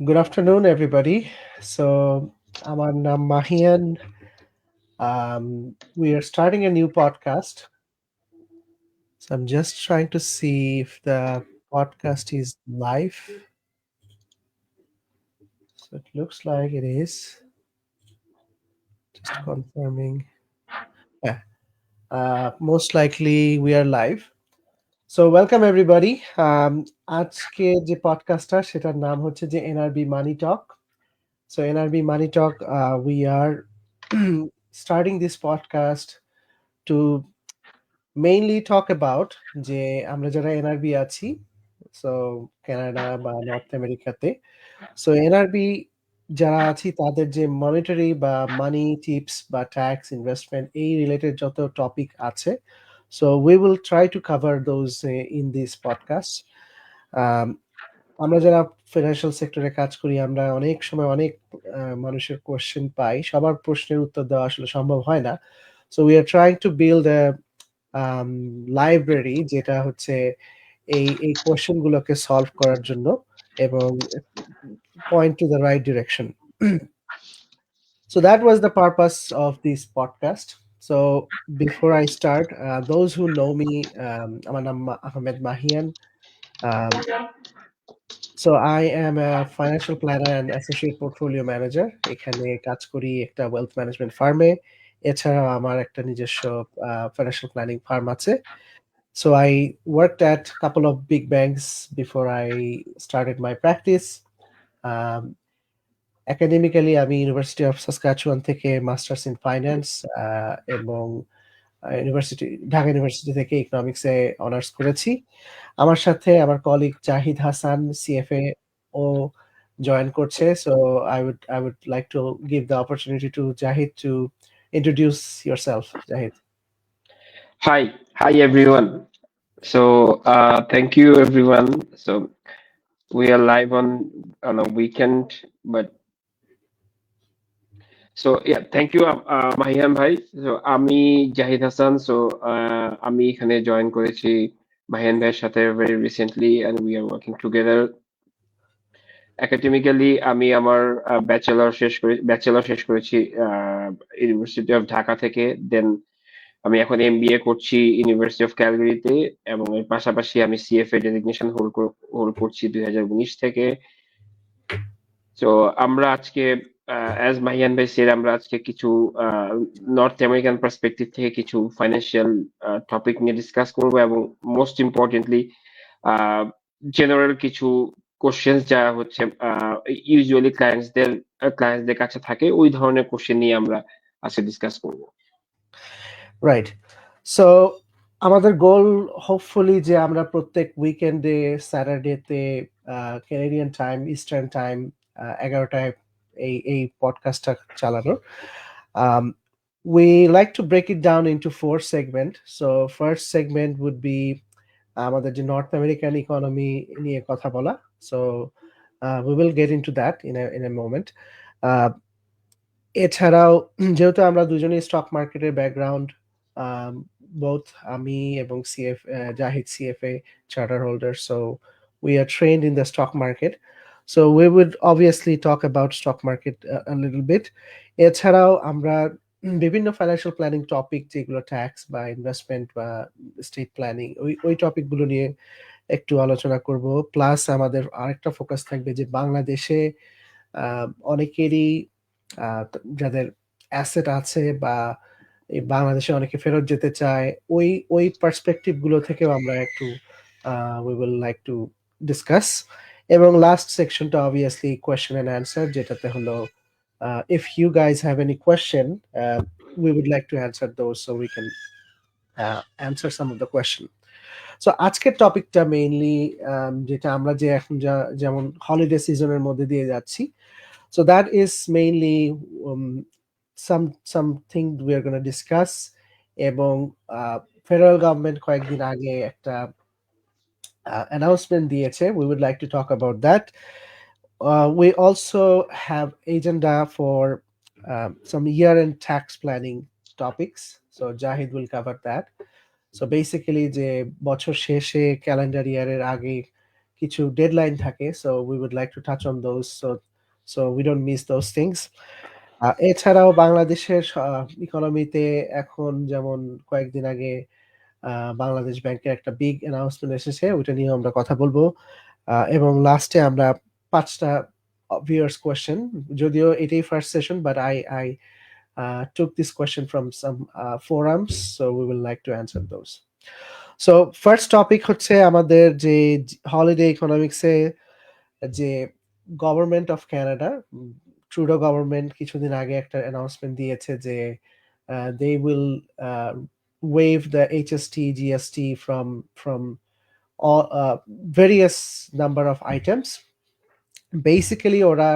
Good afternoon, everybody. So, আমার নাম Mahiyan. We are starting a new podcast. So, I'm just trying to see if the podcast is live. So, it looks like it is. Just confirming. Yeah, most likely we are live. So, welcome everybody. আজকে যে পডকাস্টটা সেটার নাম হচ্ছে যে NRB money talk. So, NRB Money Talk, we are starting this podcast to mainly talk about যে আমরা যারা NRB আছি, সো কানাডা বা নর্থ আমেরিকাতে, সো এনআরবি যারা আছি তাদের যে মনিটারি বা মানি টিপস বা ট্যাক্স ইনভেস্টমেন্ট এই রিলেটেড যত টপিক আছে, so we will try to cover those in this podcast. আমরা যারা ফিনান্সিয়াল সেক্টরে কাজ করি আমরা অনেক সময় অনেক মানুষের কোয়েশ্চেন পাই, সবার প্রশ্নের উত্তর দেওয়া আসলে সম্ভব হয় না. So we are trying to build library যেটা হচ্ছে এই কোয়েশ্চেন গুলোকে সলভ করার জন্য এবং point to the right direction. So that was the purpose of this podcast. So before I start, those who know me, আমার নাম Ahmed Mahiyan. um, So I am a financial planner and associate portfolio manager. এখানে কাজ করি একটা wealth management ফার্মে. এছাড়াও আমার একটা নিজস্ব financial planning ফার্ম আছে. So I worked at a couple of big banks before I started my practice. Um, Academically, আমি ইউনিভার্সিটি অফ সাসকাচুয়ান থেকে মাস্টার্স ইন ফাইন্যান্স এবং ঢাকা ইউনিভার্সিটি থেকে ইকোনমিক্সে অনার্স করেছি. আমার সাথে আমার কলিগ জাহিদ হাসান সিএফএ ও জয়েন করছে. So I would like to give the opportunity to Jahid to introduce yourself. Jahid. Hi everyone. Thank you everyone. So we are live on a weekend, but thank you Mahian bhai. So আমি জাহিদ হাসান. আমি এখানে join করেছি মাহিয়ান ভাইয়ের সাথে very recently and we are working together. Academically আমি আমার bachelor শেষ করেছি ইউনিভার্সিটি অফ ঢাকা থেকে। দেন আমি এখন এমবিএ করছি ইউনিভার্সিটি অফ ক্যালগারিতে এবং এর পাশাপাশি আমি সিএফএ ডেজিগনেশন হোল্ড করছি 2019 থেকে। তো আমরা আজকে অ্যাজ মাহিয়ান ভাই সেড আমরা আজকে কিছু নর্থ আমেরিকান পার্সপেক্টিভ থেকে কিছু ফাইন্যান্সিয়াল টপিক নিয়ে ডিসকাস করব এবং মোস্ট ইম্পর্টেন্টলি জেনারেল কিছু কোশ্চেন যা হচ্ছে ইউজুয়ালি ক্লায়েন্টসদের কাছে থাকে ওই ধরনের কোশ্চেন নিয়ে আমরা আজকে ডিসকাস করব। রাইট. সো আমাদের গোল হোপফুলি যে আমরা প্রত্যেক উইকেন্ডে স্যাটারডেতে ক্যানাডিয়ান টাইম ইস্টার্ন টাইম 11টায় এই পডকাস্টটা চালানোর. We like to break it down into 4 segment. So first segment would be আমাদের যে নর্থ আমেরিকান ইকোনমি নিয়ে কথা বলা. So we will get into that in a moment. এছাড়াও যেহেতু আমরা দুজনেই স্টক মার্কেটের ব্যাকগ্রাউন্ড, both আমি এবং Zahid CFA charter holder, so we are trained in the stock market, so we would obviously talk about stock market a little bit. এছাড়াও আমরা বিভিন্ন ফাইন্যান্সিয়াল প্ল্যানিং টপিক যেগুলো ট্যাক্স বা ইনভেস্টমেন্ট বা স্টেট প্ল্যানিং ওই টপিকগুলো নিয়ে একটু আলোচনা করব. প্লাস আমাদের আরেকটা ফোকাস থাকবে যে বাংলাদেশে অনেকেরই যাদের অ্যাসেট আছে বা এই বাংলাদেশে অনেকে ফেরত যেতে চায়, ওই পার্সপেক্টিভ গুলো থেকেও আমরা একটু we will like to discuss. এবং লাস্ট সেকশনটা অবভিয়াসলি কোয়েশ্চেন এন্ড অ্যান্সার, যেটাতে হলো if you guys have any question, we would like to answer those so we can answer some of the question. So আজকের টপিকটা mainly যেটা আমরা যে এখন যেমন হলিডে সিজনের মধ্যে দিয়ে যাচ্ছি, so that is mainly something we are going to discuss. এবং ফেডারেল গভর্নমেন্ট কয়েকদিন আগে একটা announcement দিয়েছে. We would like to talk about that. We also have agenda for some year-end tax planning topics. So Jahid will cover that. So basically যে বছর শেষে calendar ইয়ারের আগে কিছু ডেডলাইন থাকে, so we would like to touch on those so we don't miss those things. এছাড়াও বাংলাদেশের ইকোনমিতে এখন যেমন কয়েকদিন আগে বাংলাদেশ ব্যাংকের একটা বিগ অ্যানাউন্সমেন্ট এসেছে, ওইটা নিয়েও আমরা কথা বলবো। এবং লাস্টে আমরা ৫ টা ভিউয়ার্স কোয়েশ্চেন, যদিও এটাই first session, but I took this question from some forums, so we will like to answer those. So first topic হচ্ছে আমাদের যে হলিডে ইকোনমিক্সে যে government of Canada, Trudeau government কিছুদিন আগে একটা অ্যানাউন্সমেন্ট দিয়েছে যে they will waive the HST, GST from all various number of items. Basically ওরা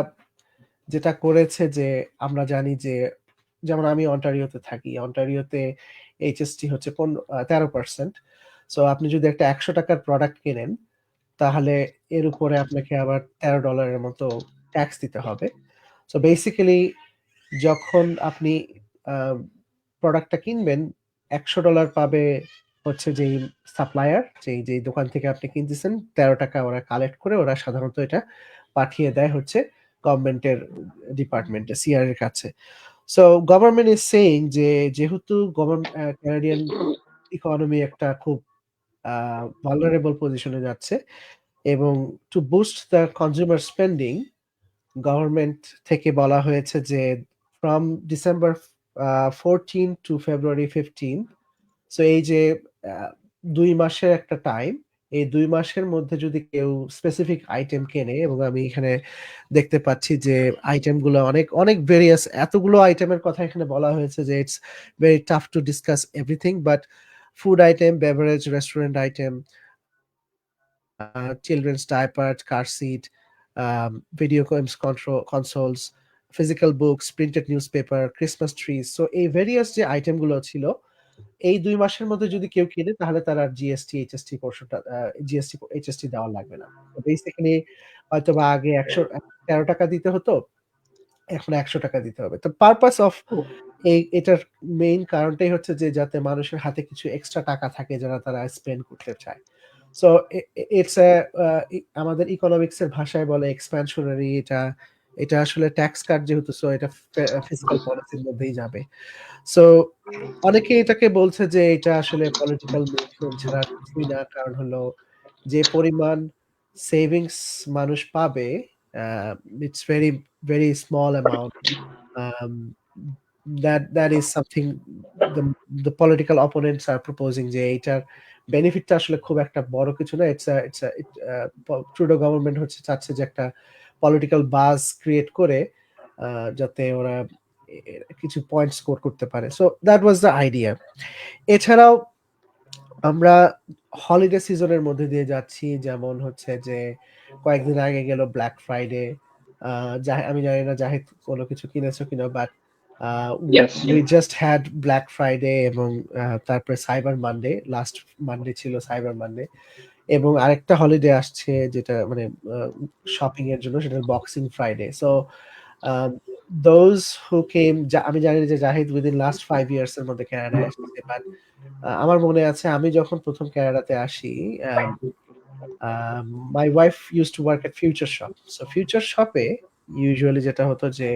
যেটা করেছে যে আমরা জানি যে যেমন আমি অন্টারিওতে থাকি, অন্টারিওতে এইচএসটি হচ্ছে 13%। সো আপনি যদি একটা $100 প্রোডাক্ট কেনেন তাহলে এর উপরে আপনাকে আবার $13 মতো ট্যাক্স দিতে হবে। সো বেসিক্যালি যখন আপনি প্রোডাক্টটা কিনবেন $100 পাবে হচ্ছে যেই সাপ্লায়ার, যেই দোকান থেকে আপনি কিনতেছেন, $13 ওরা কালেক্ট করে ওরা সাধারণত এটা পাঠিয়ে দেয় হচ্ছে গভর্নমেন্টের ডিপার্টমেন্টে, সিআর এর কাছে। সো গভর্নমেন্ট ইজ সেইং যে যেহেতু ক্যানাডিয়ান ইকোনমি একটা খুব ভালনারেবল পজিশনে যাচ্ছে এবং two boost the consumer spending, government থেকে বলা হয়েছে যে from December 14 two February 15, so এই যে 2 মাসের একটা টাইম, এই 2 মাসের মধ্যে যদি কেউ স্পেসিফিক আইটেম কেনে, এবং আমি এখানে দেখতে পাচ্ছি যে আইটেমগুলো অনেক অনেক ভেরিয়াস, এতগুলো আইটেমের কথা এখানে বলা হয়েছে যে it's very tough to discuss everything, but food item, beverage, restaurant item, children's diapers, car seat, video games consoles, physical books, printed newspaper, Christmas trees. So এই ভেরিয়াস যে আইটেমগুলো ছিল, এই 2 মাসের মধ্যে যদি কেউ কিনে তাহলে তার আর জিএসটি, এইচএসটি পোর্শনটা জিএসটি, এইচএসটি দেওয়া লাগবে না। তো বেসিক্যালি হয়তোবা আগে $13 দিতে হতো, এখন $100 দিতে হবে। তো পারপাস অফ এটার মেইন কারণটাই হচ্ছে যে যাতে মানুষের হাতে কিছু এক্সট্রা টাকা থাকে যারা তারা স্পেন্ড করতে চায়। সো ইটস আমাদের ইকোনমিক্স এর ভাষায় বলে এক্সপ্যানশনারি। এটা আসলে ট্যাক্স কাট যেহেতু, সো এটা ফিসকাল পলিসির মধ্যেই যাবে। সো অনেকে এটাকে বলছে যে এটা আসলে পলিটিক্যাল মুভমেন্ট ছাড়া আর কিছুই না, কারণ হলো যে পরিমাণ সেভিংস মানুষ পাবে, it's very very small amount. that is something the political opponents are proposing, যে এইটার বেনিফিটটা আসলে খুব একটা বড় কিছু না। ট্রুডো গভর্নমেন্ট হচ্ছে চাচ্ছে যে একটা পলিটিক্যাল বাজ ক্রিয়েট করে যাতে ওরা কিছু পয়েন্ট স্কোর করতে পারে। So that was the idea. এছাড়াও আমরা হলিডে সিজনের মধ্যে দিয়ে যাচ্ছি, যেমন হচ্ছে যে কয়েকদিন আগে গেল ব্ল্যাক ফ্রাইডে। আমি জানি না জাহিদ কোনো কিছু কিনেছো কিনা, but we just had black Friday এবং তারপরে সাইবার মানডে, লাস্ট মানডে ছিল সাইবার মানডে, এবং আরেকটা হলিডে আসছে যেটা মানে শপিং এর জন্য, সেটা boxing Friday. So those who came, আমি জানি যে জাহিদ উইদিন লাস্ট 5 ইয়ার্স এর মধ্যে কানাডায় এসেছে, বাট আমার মনে আছে আমি যখন প্রথম কানাডাতে আসি, my wife use to work at future shop. So future শপে ইউজুয়ালি যেটা হতো যে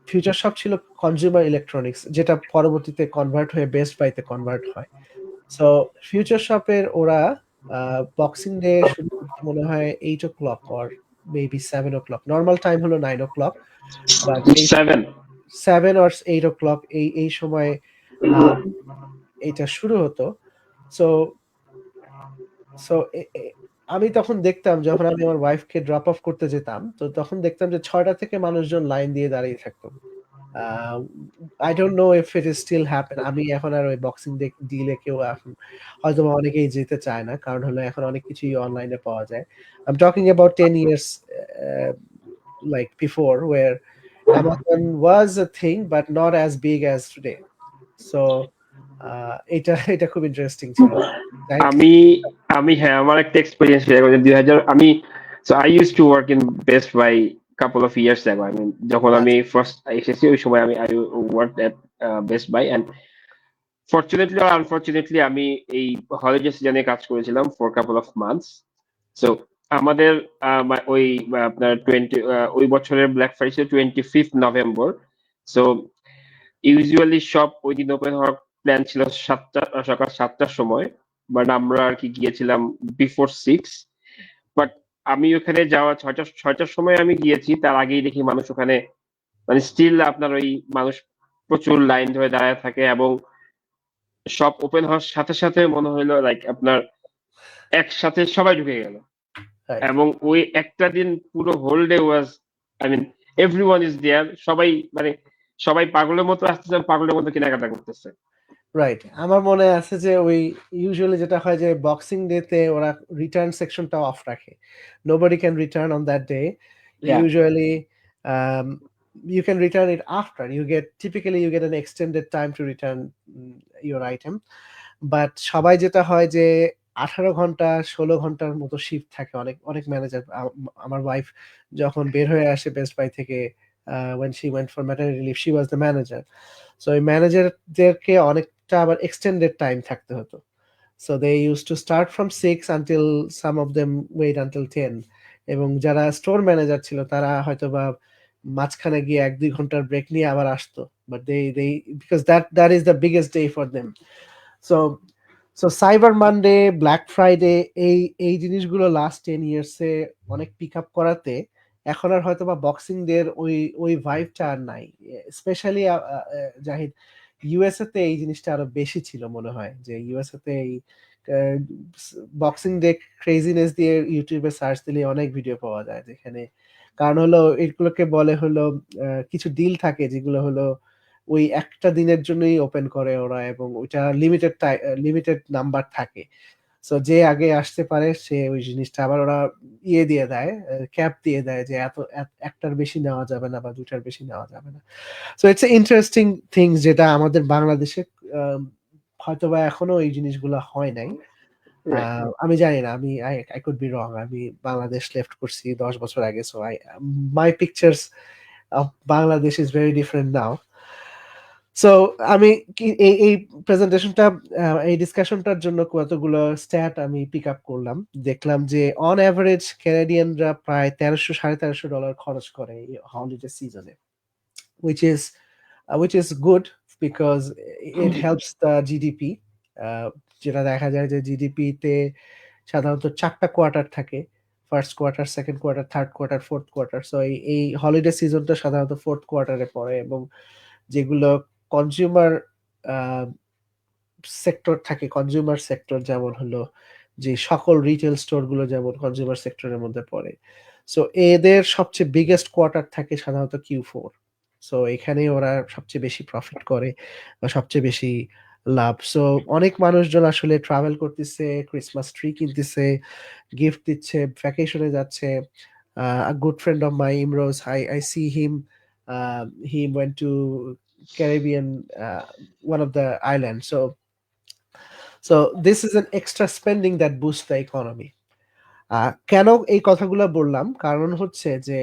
ফিউচার শপ ছিল কনজিউমার ইলেকট্রনিক্স, যেটা পরবর্তীতে কনভার্ট হয়ে বেস্ট বাইতে কনভার্ট হয়। সো ফিউচার শপের ওরা বক্সিং ডে শুরু করতে মনে হয় 8 o'clock or maybe 7 o'clock, normal time হলো 9 o'clock, বাট 7 or 8 o'clock এই সময় এটা শুরু হতো। সো সো আমি তখন দেখতাম, যখন আমি আমার ওয়াইফকে ড্রপ অফ করতে যেতাম, তো তখন দেখতাম যে 6টা থেকে মানুষজন লাইন দিয়ে দাঁড়িয়ে থাকতো। I don't know if it is still happen. আমি এখন আর ওই বক্সিং ডিলে কেউ এখন হয়তো অনেকেই যেতে চায় না, কারণ হলো এখন অনেক কিছুই অনলাইনে পাওয়া যায়। I'm talking about 10 years like before, where Amazon was a thing but not as big as today. So এটা খুব ইন্টারেস্টিং ছিল। আমি হ্যাঁ, আমার একটা এক্সপেরিয়েন্স শেয়ার করি। 2000 আমি so I use to work in Best Buy couple of years ago. I mean, যখন আমি ফার্স্ট এসেছি ওই সময় আমি I worked at Best Buy, and fortunately আর আনফরচুনেটলি আমি এই হলিডে সিজনে কাজ করেছিলাম for couple of months. So আমাদের ওই আপনার ওই বছরের ব্ল্যাক ফ্রাইডে ছিল 25 নভেম্বর। সো ইউজুয়ালি সব ওই দিন ওপেন হওয়ার প্ল্যান ছিল সকাল 7টার সময়, বাট আমরা আর কি গিয়েছিলাম বিফোর 6। বাট আমি ওখানে যাওয়া ছয়টার সময় আমি গিয়েছি, তার আগেই দেখি মানুষ ওখানে মানে স্টিল আপনার ওই মানুষ প্রচুর লাইন ধরে দাঁড়ায় থাকে, এবং সব ওপেন হওয়ার সাথে সাথে মনে হইলো লাইক আপনার একসাথে সবাই ঢুকে গেল। রাইট। এবং ওই একটা দিন পুরো whole day was, I mean everyone is there, সবাই মানে সবাই পাগলের মতো আসতেছে, পাগলের মতো কেনাকাটা করতেছে। রাইট, আমার মনে আছে যে ওই ইউজুয়ালি যেটা হয় যে বক্সিং ডেতে ওরা রিটার্ন সেকশনটা অফ রাখে, nobody can return on that day Yeah. usually. um, you can return it after you get, typically you get an extended time to return your item, but সবাই যেটা হয় যে 18 ঘন্টা 16 ঘন্টার মতো শিফট থাকে অনেক অনেক ম্যানেজার। আমার ওয়াইফ যখন বের হয়ে আসে বেস্ট বাই থেকে, when she went for maternity leave, she was the manager. So এই ম্যানেজারদেরকে অনেকটা আবার এক্সটেন্ডেড টাইম থাকতে হতো। So they use to start from 6 until some of them wait until 10। এবং যারা স্টোর ম্যানেজার ছিল তারা হয়তো বা মাঝখানে গিয়ে 1-2 ঘন্টার ব্রেক নিয়ে আবার আসতো, but they because that is the biggest day for them. So so cyber Monday, black Friday, এই জিনিসগুলো লাস্ট 10 ইয়ার্সে অনেক পিক আপ করাতে এখন আর হয়তো বা বক্সিং ডের ওই ভাইবটা আর নাই। স্পেশালি জাহিদ, ইউএসএ তে এই জিনিসটা আরো বেশি ছিল মনে হয়, যে ইউএসএ তে এই বক্সিং ডে ক্রেজিনেস দিয়ে ইউটিউবে সার্চ দিলে অনেক ভিডিও পাওয়া যায় যেখানে, কারণ হলো এগুলোকে বলে হলো কিছু ডিল থাকে যেগুলো হলো ওই একটা দিনের জন্যই ওপেন করে ওরা, এবং ওইটা লিমিটেড নাম্বার থাকে। সো যে আগে আসতে পারে সে ওই জিনিসটা আবার ওরা ইয়ে দিয়ে দেয়, ক্যাপ দিয়ে দেয় যে একটার বেশি নেওয়া যাবে না বা দুইটার বেশি নেওয়া যাবে না। সো ইটস ইন্টারেস্টিং থিংস, যেটা আমাদের বাংলাদেশে হয়তোবা এখনো এই জিনিসগুলো হয় নাই। Right. আমি জানি না, আমি আই কুড বি রং, আমি বাংলাদেশ লেফট করছি 10 বছর আগে, so my pictures of Bangladesh is very different now. So আমি এই প্রেজেন্টেশনটা, এই ডিসকাশনটার জন্য কতগুলো স্ট্যাট আমি পিক আপ করলাম। দেখলাম যে অন অ্যাভারেজ ক্যানাডিয়ানরা প্রায় $1300-1350 খরচ করে এই হলিডে সিজনে, which is which is good because it helps the GDP. যেটা দেখা যায় যে জিডিপি তে সাধারণত 4টা কোয়ার্টার থাকে, first quarter, second quarter, third quarter, fourth quarter. So এই হলিডে সিজনটা সাধারণত ফোর্থ কোয়ার্টারে পড়ে, এবং যেগুলো কনজিউমার সেক্টর থাকে, কনজিউমার সেক্টর যেমন হলো যে সকল রিটেল স্টোর গুলো যেমন কনজিউমার সেক্টরের মধ্যে পড়ে, সো এদের সবচেয়ে বিগেস্ট কোয়ার্টার থাকে সাধারণত Q4। সো এখানে ওরা সবচেয়ে বেশি প্রফিট করে বা সবচেয়ে বেশি লাভ। সো অনেক মানুষজন আসলে ট্রাভেল করতেছে, ক্রিসমাস ট্রি কিনতেছে, গিফট দিচ্ছে, ভ্যাকেশনে যাচ্ছে। A good friend of mine, Imroz, I see him. He went to Caribbean, one of the islands. So this is an extra spending that boosts the economy. কেন এই কথাগুলো বললাম, কারণ হচ্ছে যে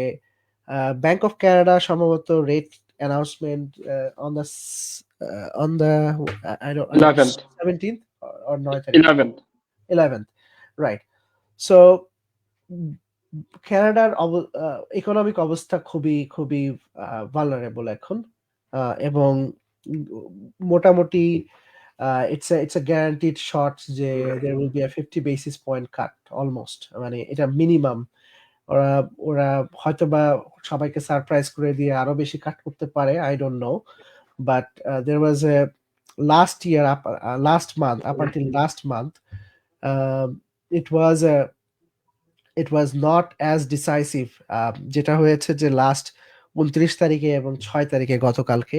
ব্যাংক অফ কানাডা সম্ভবত rate announcement on the I don't 11th 17th or 9 তারিখ, 11th 11th, right. So কানাডার ইকোনমিক অবস্থা খুবই খুবই ভালনারেবল এখন, এবং উম, মোটামুটি it's a guaranteed shot যে there will be a 50 basis point cut almost, মানে এটা মিনিমাম। ওরা ওরা হয়তোবা সবাইকে সারপ্রাইজ করে দিয়ে আরো বেশি কাট করতে পারে, I don't no, but there was a last year last month, up until last month, um, it was a it was not as decisive. যেটা হয়েছে যে লাস্ট 29 তারিখে এবং 6 তারিখে গতকালকে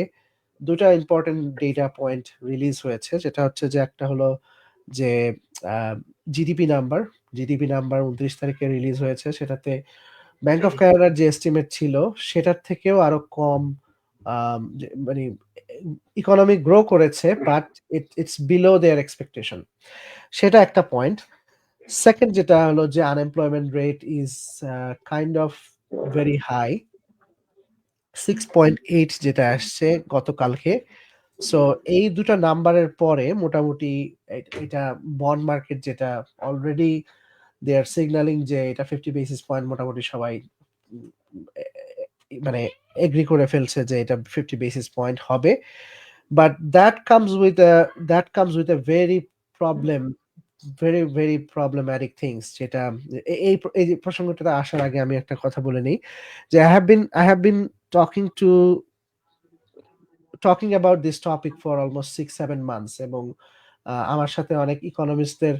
দুটা ইম্পর্টেন্ট ডেটা পয়েন্ট রিলিজ হয়েছে, যেটা হচ্ছে যে একটা হলো যে জিডিপি নাম্বার, 29 তারিখে রিলিজ হয়েছে, সেটাতে ব্যাংক অফ কানাডার যে এস্টিমেট ছিল সেটার থেকেও আরো কম, মানে ইকোনমি গ্রো করেছে, but it's below their expectation, সেটা একটা পয়েন্ট। সেকেন্ড যেটা হলো যে unemployment rate is kind of very high, 6.8 যেটা আসছে গতকালকে। সো এই দুটা নাম্বারের পরে মোটামুটি এটা বন্ড মার্কেট যেটা অলরেডি দে আর সিগন্যালিং যে এটা 50 বেসিস পয়েন্ট মোটামুটি সবাই উম, এ- মানে এগ্রি করে ফেলছে যে এটা 50 বেসিস পয়েন্ট হবে, but that comes with a very problem, very very problematic things, যেটা এই যে প্রসঙ্গটাতে আসার আগে আমি একটা কথা বলে নিই যে I have been talking to talking about this topic for almost 6-7 months, এবং আমার সাথে অনেক ইকোনমিস্টদের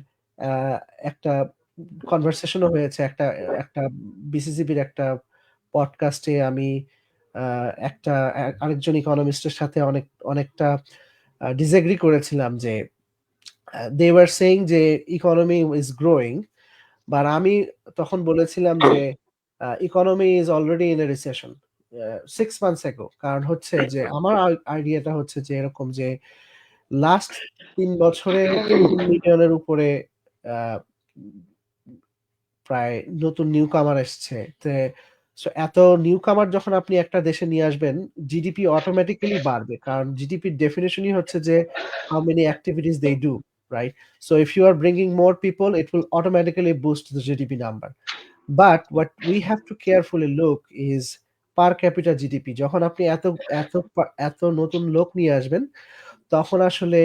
একটা কনভারসেশনও হয়েছে, একটা একটা বিসিসিবির একটা পডকাস্টে আমি আরেকজন ইকোনমিস্টের সাথে অনেকটা ডিসএগ্রি করেছিলাম যে দে ওয়ার সেইং যে ইকোনমি ইজ গ্রোয়িং, বাট আমি তখন বলেছিলাম যে economy is already in a recession 6 months এগো। কারণ হচ্ছে যে আমার আইডিয়াটা হচ্ছে যে এরকম যে লাস্ট 3 বছরে 3 মিলিয়নের উপরে আহ, প্রায় নতুন নিউ কামার এসছে। সো এত নিউ কামার যখন আপনি একটা দেশে নিয়ে আসবেন, জিডিপি অটোমেটিক্যালি বাড়বে, কারণ জিডিপির ডেফিনেশনই হচ্ছে যে how many activities they do, right? So if you are bringing more people, it will automatically boost the GDP number. But what we have to carefully look is per capita GDP. যখন আপনি এত এত নতুন লোক নিয়ে আসবেন, তখন আসলে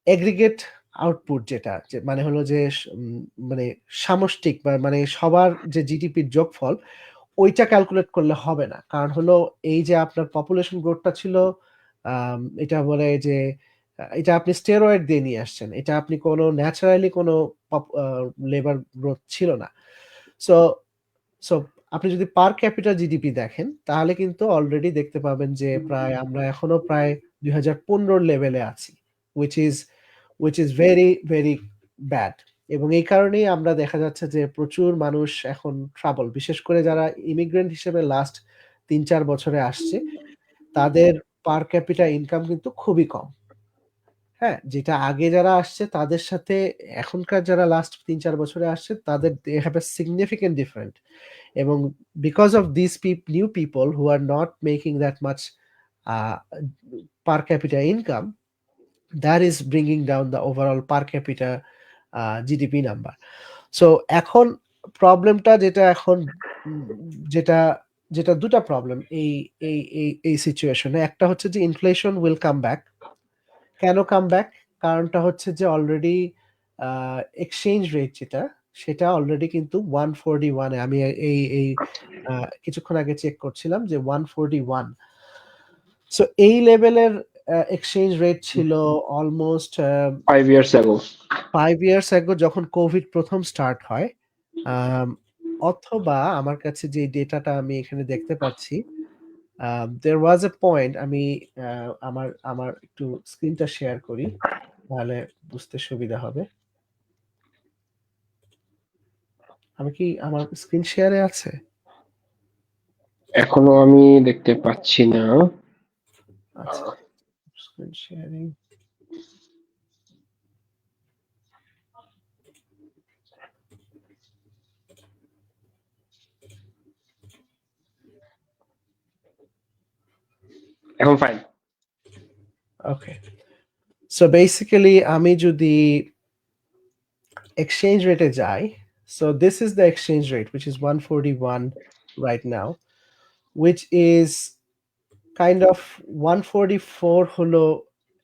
এগ্রিগেট আউটপুট যেটা মানে হলো যে মানে সামষ্টিক বা মানে সবার যে জিডিপির যোগফল, ওইটা ক্যালকুলেট করলে হবে না। কারণ হলো এই যে আপনার পপুলেশন গ্রোথটা ছিল, এটা বলে যে এটা আপনি স্টেরয়েড দিয়ে নিয়ে আসছেন, এটা আপনি কোনো ন্যাচারালি কোনো লেবার গ্রোথ ছিল না। সো সো আপনি যদি পার ক্যাপিটা জিডিপি দেখেন, তাহলে কিন্তু অলরেডি দেখতে পাবেন যে আমরা এখনো প্রায় 2015 লেভেলে আছি, which is very very bad. এবং এই কারণেই আমরা দেখা যাচ্ছে যে প্রচুর মানুষ এখন ট্রাবল, বিশেষ করে যারা ইমিগ্রেন্ট হিসেবে লাস্ট 3-4 বছরে আসছে, তাদের পার ক্যাপিটা ইনকাম কিন্তু খুবই কম। হ্যাঁ, যেটা আগে যারা আসছে তাদের সাথে এখনকার যারা লাস্ট 3-4 বছরে আসছে, তাদের they have a significant different. এবং because of this new people who are not making that much per capita income, that is bringing down the overall per capita GDP number. So এখন প্রবলেমটা যেটা এখন উম, যেটা যেটা দুটা প্রবলেম এই এই সিচুয়েশনে। একটা হচ্ছে যে ইনফ্লেশন উইল কাম ব্যাক। কেন কাম ব্যাক? কারণটা হচ্ছে যে অলরেডি এক্সচেঞ্জ রেট যেটা, সেটা অলরেডি কিন্তু 141-এ, আমি এই কিছুক্ষণ আগে চেক করছিলাম যে 141। সো এই লেভেলের এক্সচেঞ্জ রেট ছিল almost 5 years ago. 5 years ago, যখন কোভিড প্রথম স্টার্ট হয়। আম, অথবা আমার কাছে যে ডেটাটা আমি এখানে দেখতে পাচ্ছি, দেয়ার ওয়াজ এ পয়েন্ট, আমি আমার আমার একটু স্ক্রিনটা শেয়ার করি, তাহলে বুঝতে সুবিধা হবে। আমি কি আমার স্ক্রিন শেয়ারে আছে? এখনো আমি দেখতে পাচ্ছি না। আচ্ছা, স্ক্রিন শেয়ারিং। এখন ফাইন। ওকে, সো বেসিক্যালি আমি যদি এক্সচেঞ্জ রেটে যাই, so this is the exchange rate which is 141 right now, which is kind of 144 হলো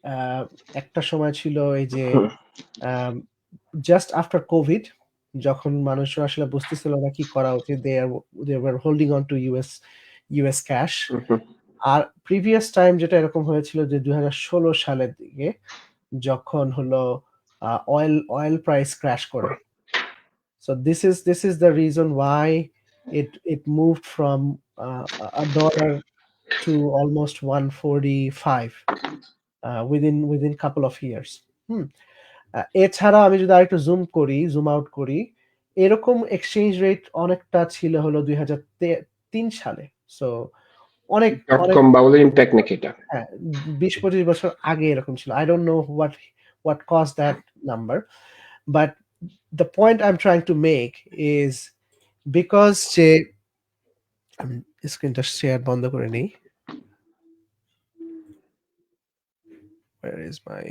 আহ, একটা সময় ছিল এই যে জাস্ট আফটার কোভিড, যখন মানুষরা আসলে বুঝতেছিল না কি করা উচিত, they were holding on to US cash. আর প্রিভিয়াস টাইম যেটা এরকম হয়েছিল যে 2016 সালের দিকে, যখন হলো অয়েল প্রাইস ক্র্যাশ করে। So this is the reason why it moved from $1 to almost 145 within couple of years. Hmm. এছাড়া আমি যদি আরেকটু জুম আউট করি, এরকম এক্সচেঞ্জ রেট অনেকটা ছিল হলো 2003 সালে। সো অনেক ডট অনেক কম বাবলের ইম্প্যাক্ট নাকি এটা? হ্যাঁ, 20-25 বছর আগে এরকম ছিল। I don't know what cause that number, but the point I am trying to make is because যে স্ক্রিনটা শেয়ার বন্ধ করে নেই। where is my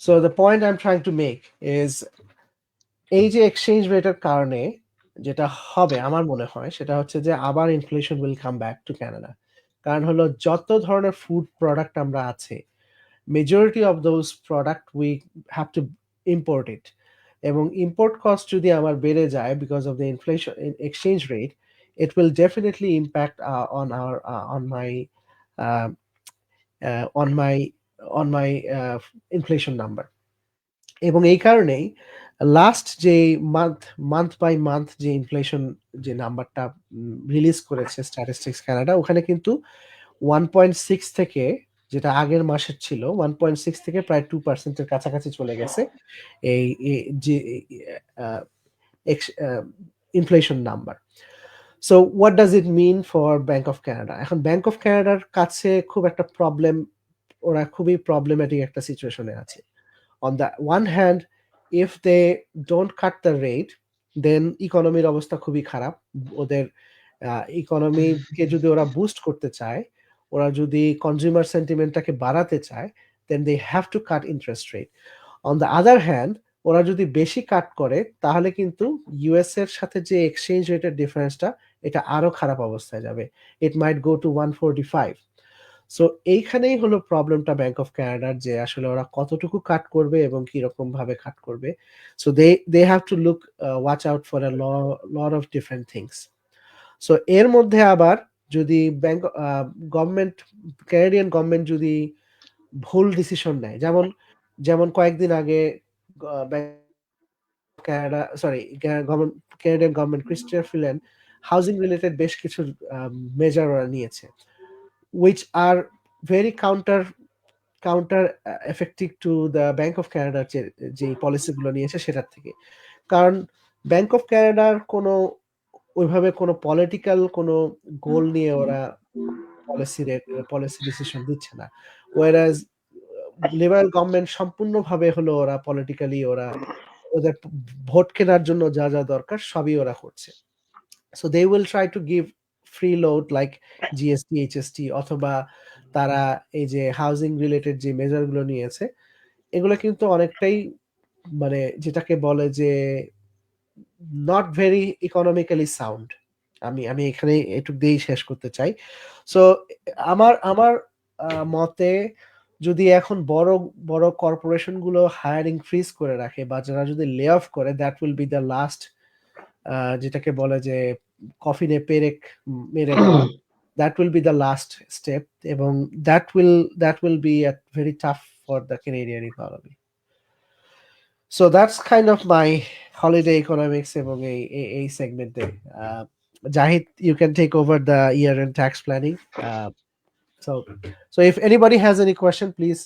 so the point I'm trying to make is এই যে এক্সচেঞ্জ রেটের কারণে যেটা হবে আমার মনে হয় সেটা হচ্ছে যে আবার inflation will come back to Canada. কারণ হলো যত ধরনের ফুড প্রোডাক্ট আমরা আছে majority of those product we have to import it, এবং ইম্পোর্ট কস্ট যদি আমার বেড়ে যায় because of the inflation exchange rate, it will definitely impact on my uh, on my inflation number. এবং এই কারণেই লাস্ট যে মান্থ বাই মান্থ যে ইনফ্লেশন যে নাম্বারটা রিলিজ করেছে স্ট্যাটিস্টিক্স কানাডা, ওখানে কিন্তু 1.6 থেকে, যেটা আগের মাসের ছিল 1.6 থেকে প্রায় 2% এর কাছাকাছি চলে গেছে এই যে inflation number. So what does it mean for Bank of Canada? এখন ব্যাংক অফ কানাডার কাছে খুব একটা প্রবলেম, ওরা খুবই প্রবলেমেটিক একটা সিচুয়েশনে আছে। On the one hand, if they don't cut the rate, then ইকোনমির অবস্থা খুবই খারাপ। ওদের ইকোনমিকে যদি ওরা বুস্ট করতে চায়, ওরা যদি কনজিউমার সেন্টিমেন্টটাকে বাড়াতে চায়, then they have to cut interest rate. On the other hand, ওরা যদি বেশি কাট করে তাহলে কিন্তু ইউএস এর সাথে যে এক্সচেঞ্জ রেটের ডিফারেন্সটা এটা আরো খারাপ অবস্থায় যাবে। ইট মাইট গো টু 145। সো এইখানেই হলো প্রবলেমটা ব্যাংক অফ কানাডার, যে আসলে ওরা কতটুকু কাট করবে এবং কি রকম ভাবে কাট করবে। So they have to look watch out for a lot of different things. So এর মধ্যে আবার যদি ব্যাংক গভর্নমেন্ট, ক্যানাডিয়ান গভর্নমেন্ট যদি ভুল ডিসিশন নেয়, যেমন যেমন কয়েকদিন আগে Canada sorry Canadian government Chrystia Freeland housing related বেশ কিছু মেজার ওরা নিয়েছে, which are very counter effective to the Bank of Canada যে পলিসিগুলো নিয়েছে সেটার থেকে। কারণ ব্যাংক অফ কানাডার কোনো ওইভাবে কোনো পলিটিক্যাল কোনো গোল নিয়ে ওরা পলিসি ডিসিশন দিচ্ছে না, ওয়ারাজ লিবারেল গভর্নমেন্ট সম্পূর্ণভাবে হলো ওরা পলিটিক্যালি ওরা ওদের ভোট কেনার জন্য যা যা দরকার সবই ওরা করছে। So they will try to give free load like GST, HST, অথবা তারা এই যে হাউজিং রিলেটেড যে মেজারগুলো নিয়েছে এগুলো কিন্তু অনেকটাই মানে যেটাকে বলে যে নট ভেরি ইকোনমিক্যালি সাউন্ড। আমি এখানে একটু দিয়েই শেষ করতে চাই। সো আমার আমার মতে যদি এখন বড় বড় কর্পোরেশন গুলো হায়ারিং ফ্রিজ করে রাখে বা যারা যদি লে অফ করে, that will be the last, যেটাকে বলে যে কফিনে পেরেক মেরে দেওয়া, that will be the last step, এবং that will be a very tough for the Canadian economy. So that's kind of my holiday economics এবং এই সেগমেন্টে। Jahid, you can take over the year-end tax planning. So if anybody has any question, please